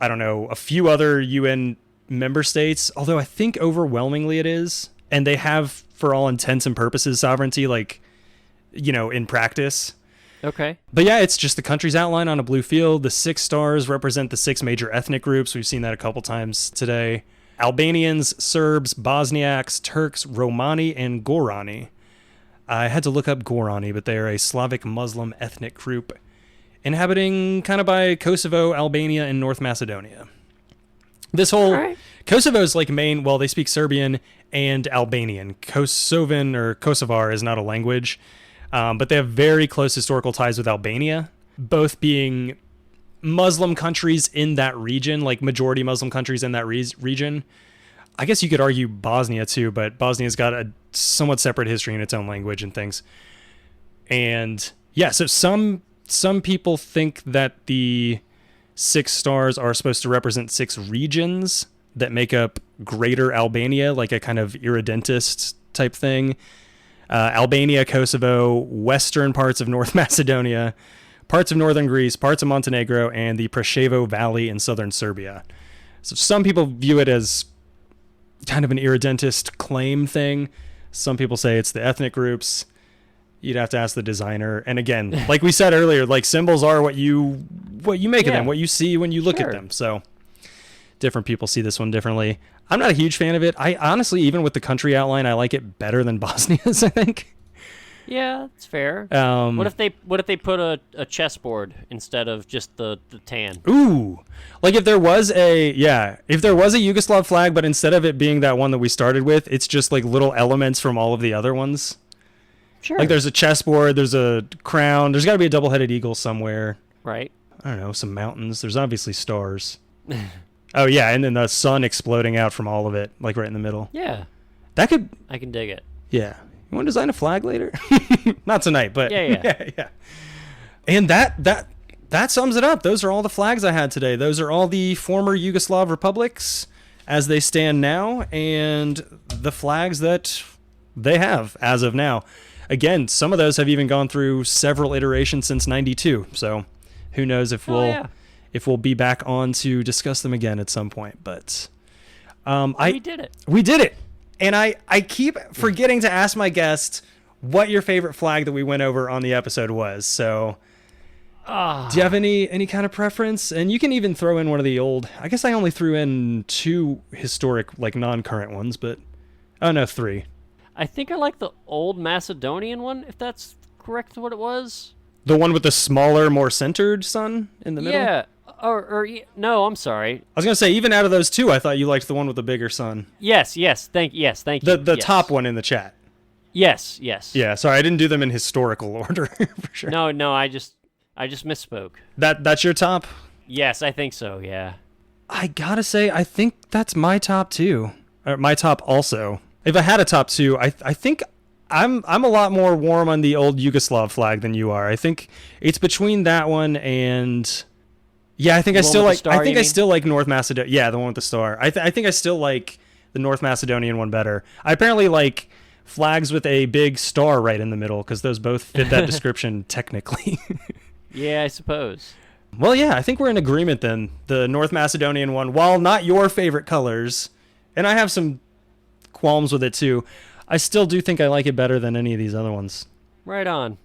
I don't know, a few other UN member states, although I think overwhelmingly it is. And they have, for all intents and purposes, sovereignty, like, in practice. Okay. But yeah, it's just the country's outline on a blue field. The 6 stars represent the 6 major ethnic groups. We've seen that a couple times today. Albanians, Serbs, Bosniaks, Turks, Romani, and Gorani. I had to look up Gorani, but they are a Slavic Muslim ethnic group inhabiting kind of by Kosovo, Albania, and North Macedonia. This whole... Kosovo's like main... Well, they speak Serbian and Albanian. Kosovan or Kosovar is not a language, but they have very close historical ties with Albania, both being Muslim countries in that region, like majority Muslim countries in that region. I guess you could argue Bosnia too, but Bosnia's got a somewhat separate history in its own language and things. And yeah, so some people think that the 6 stars are supposed to represent 6 regions that make up Greater Albania, like a kind of irredentist type thing. Albania, Kosovo, western parts of North Macedonia, parts of northern Greece, parts of Montenegro, and the Preševo Valley in southern Serbia. So some people view it as kind of an irredentist claim thing. Some people say it's the ethnic groups. You'd have to ask the designer. And again, like we said earlier, like symbols are what you make of them, what you see when you look at them. So different people see this one differently. I'm not a huge fan of it. I honestly, even with the country outline, I like it better than Bosnia's, I think. Yeah, that's fair. What if they put a chessboard instead of just the tan? Ooh. Like if there was a Yugoslav flag, but instead of it being that one that we started with, it's just like little elements from all of the other ones. Sure. Like there's a chessboard, there's a crown, there's got to be a double-headed eagle somewhere. Right. I don't know, some mountains. There's obviously stars. Oh yeah, and then the sun exploding out from all of it, like right in the middle. Yeah. I can dig it. Yeah. You want to design a flag later? Not tonight, but yeah. And that sums it up. Those are all the flags I had today. Those are all the former Yugoslav republics as they stand now, and the flags that they have as of now. Again, some of those have even gone through several iterations since '92. So who knows if we'll be back on to discuss them again at some point. But we did it. We did it. And I keep forgetting to ask my guests what your favorite flag that we went over on the episode was. So do you have any kind of preference? And you can even throw in one of the old, I guess I only threw in 2 historic, like non-current ones, but, 3. I think I like the old Macedonian one, if that's correct what it was. The one with the smaller, more centered sun in the middle? Yeah. No, I'm sorry. I was going to say, even out of those 2, I thought you liked the one with the bigger sun. Yes, thank you. The top one in the chat. Yes. Yeah, sorry, I didn't do them in historical order, for sure. No, I just misspoke. That's your top? Yes, I think so, yeah. I gotta say, I think that's my top too. Or my top also. If I had a top 2, I think I'm a lot more warm on the old Yugoslav flag than you are. I think it's between that one and I think I still like North Macedonia. Yeah, the one with the star. I think I still like the North Macedonian one better. I apparently like flags with a big star right in the middle because those both fit that description technically. Yeah, I suppose. Well, yeah, I think we're in agreement then. The North Macedonian one, while not your favorite colors, and I have some qualms with it too, I still do think I like it better than any of these other ones. Right on.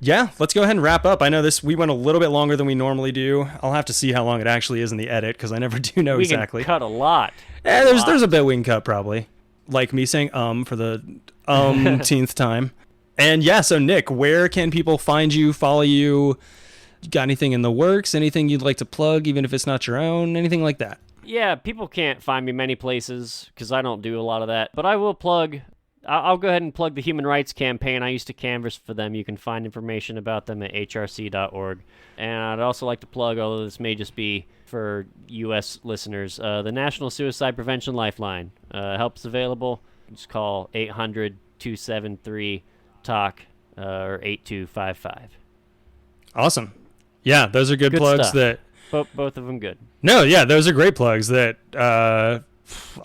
Yeah, let's go ahead and wrap up. I know we went a little bit longer than we normally do. I'll have to see how long it actually is in the edit because I never do know exactly. We can cut a lot. There's a bit we can cut probably. Like me saying for the 10th time. And yeah, so Nick, where can people find you, follow you? You got anything in the works? Anything you'd like to plug, even if it's not your own? Anything like that? Yeah, people can't find me many places because I don't do a lot of that. But I will plug. I'll go ahead and plug the Human Rights Campaign. I used to canvass for them. You can find information about them at hrc.org. And I'd also like to plug, although this may just be for U.S. listeners, the National Suicide Prevention Lifeline. Help's available. Just call 800-273-TALK or 8255. Awesome. Yeah, those are good plugs. Stuff. Both of them good. No, yeah, those are great plugs that,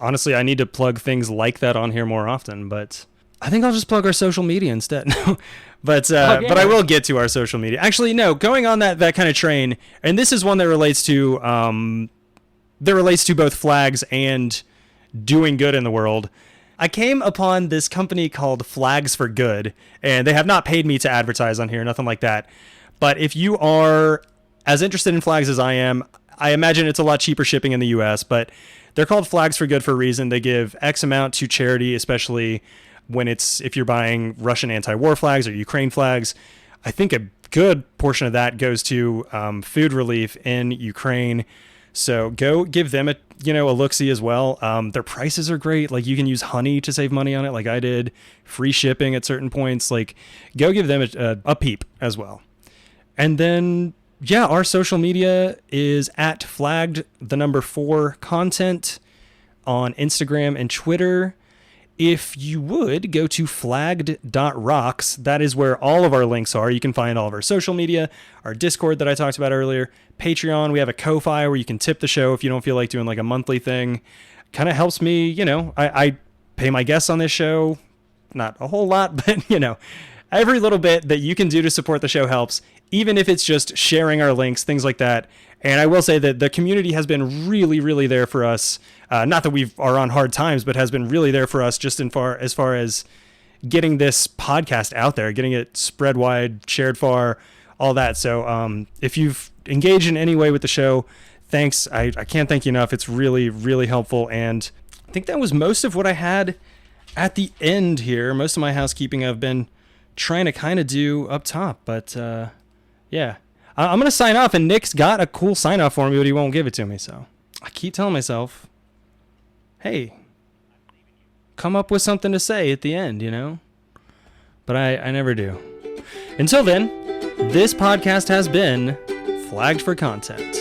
honestly, I need to plug things like that on here more often, but I think I'll just plug our social media instead. But I will get to our social media. Actually, no, going on that kind of train, and this is one that relates to both flags and doing good in the world. I came upon this company called Flags for Good, and they have not paid me to advertise on here, nothing like that. But if you are as interested in flags as I am, I imagine it's a lot cheaper shipping in the US, but they're called Flags for Good for a reason. They give X amount to charity, especially if you're buying Russian anti-war flags or Ukraine flags. I think a good portion of that goes to food relief in Ukraine. So go give them a look-see as well. Their prices are great. Like you can use honey to save money on it like I did. Free shipping at certain points. Like go give them a peep as well. And then, yeah, our social media is at flagged4content on Instagram and Twitter. if you would go to flagged.rocks, that is where all of our links are. You can find all of our social media, our Discord that I talked about earlier, Patreon. We have a Ko-Fi where you can tip the show if you don't feel like doing like a monthly thing. Kind of helps me, you know, I pay my guests on this show. Not a whole lot, but, you know, every little bit that you can do to support the show helps, even if it's just sharing our links, things like that. And I will say that the community has been really, really there for us. Not that we are on hard times, but has been really there for us just as far as getting this podcast out there, getting it spread wide, shared far, all that. So if you've engaged in any way with the show, thanks. I can't thank you enough. It's really, really helpful. And I think that was most of what I had at the end here. Most of my housekeeping I've been trying to kind of do up top. But yeah. I'm going to sign off, and Nick's got a cool sign off for me, but he won't give it to me. So I keep telling myself, hey, come up with something to say at the end, you know? But I never do. Until then, this podcast has been Flagged for Content.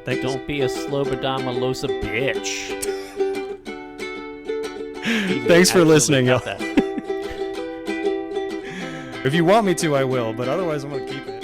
Thanks. Don't be a Slobodana-Losa bitch. Thanks for listening, y'all. That. If you want me to, I will, but otherwise I'm going to keep it.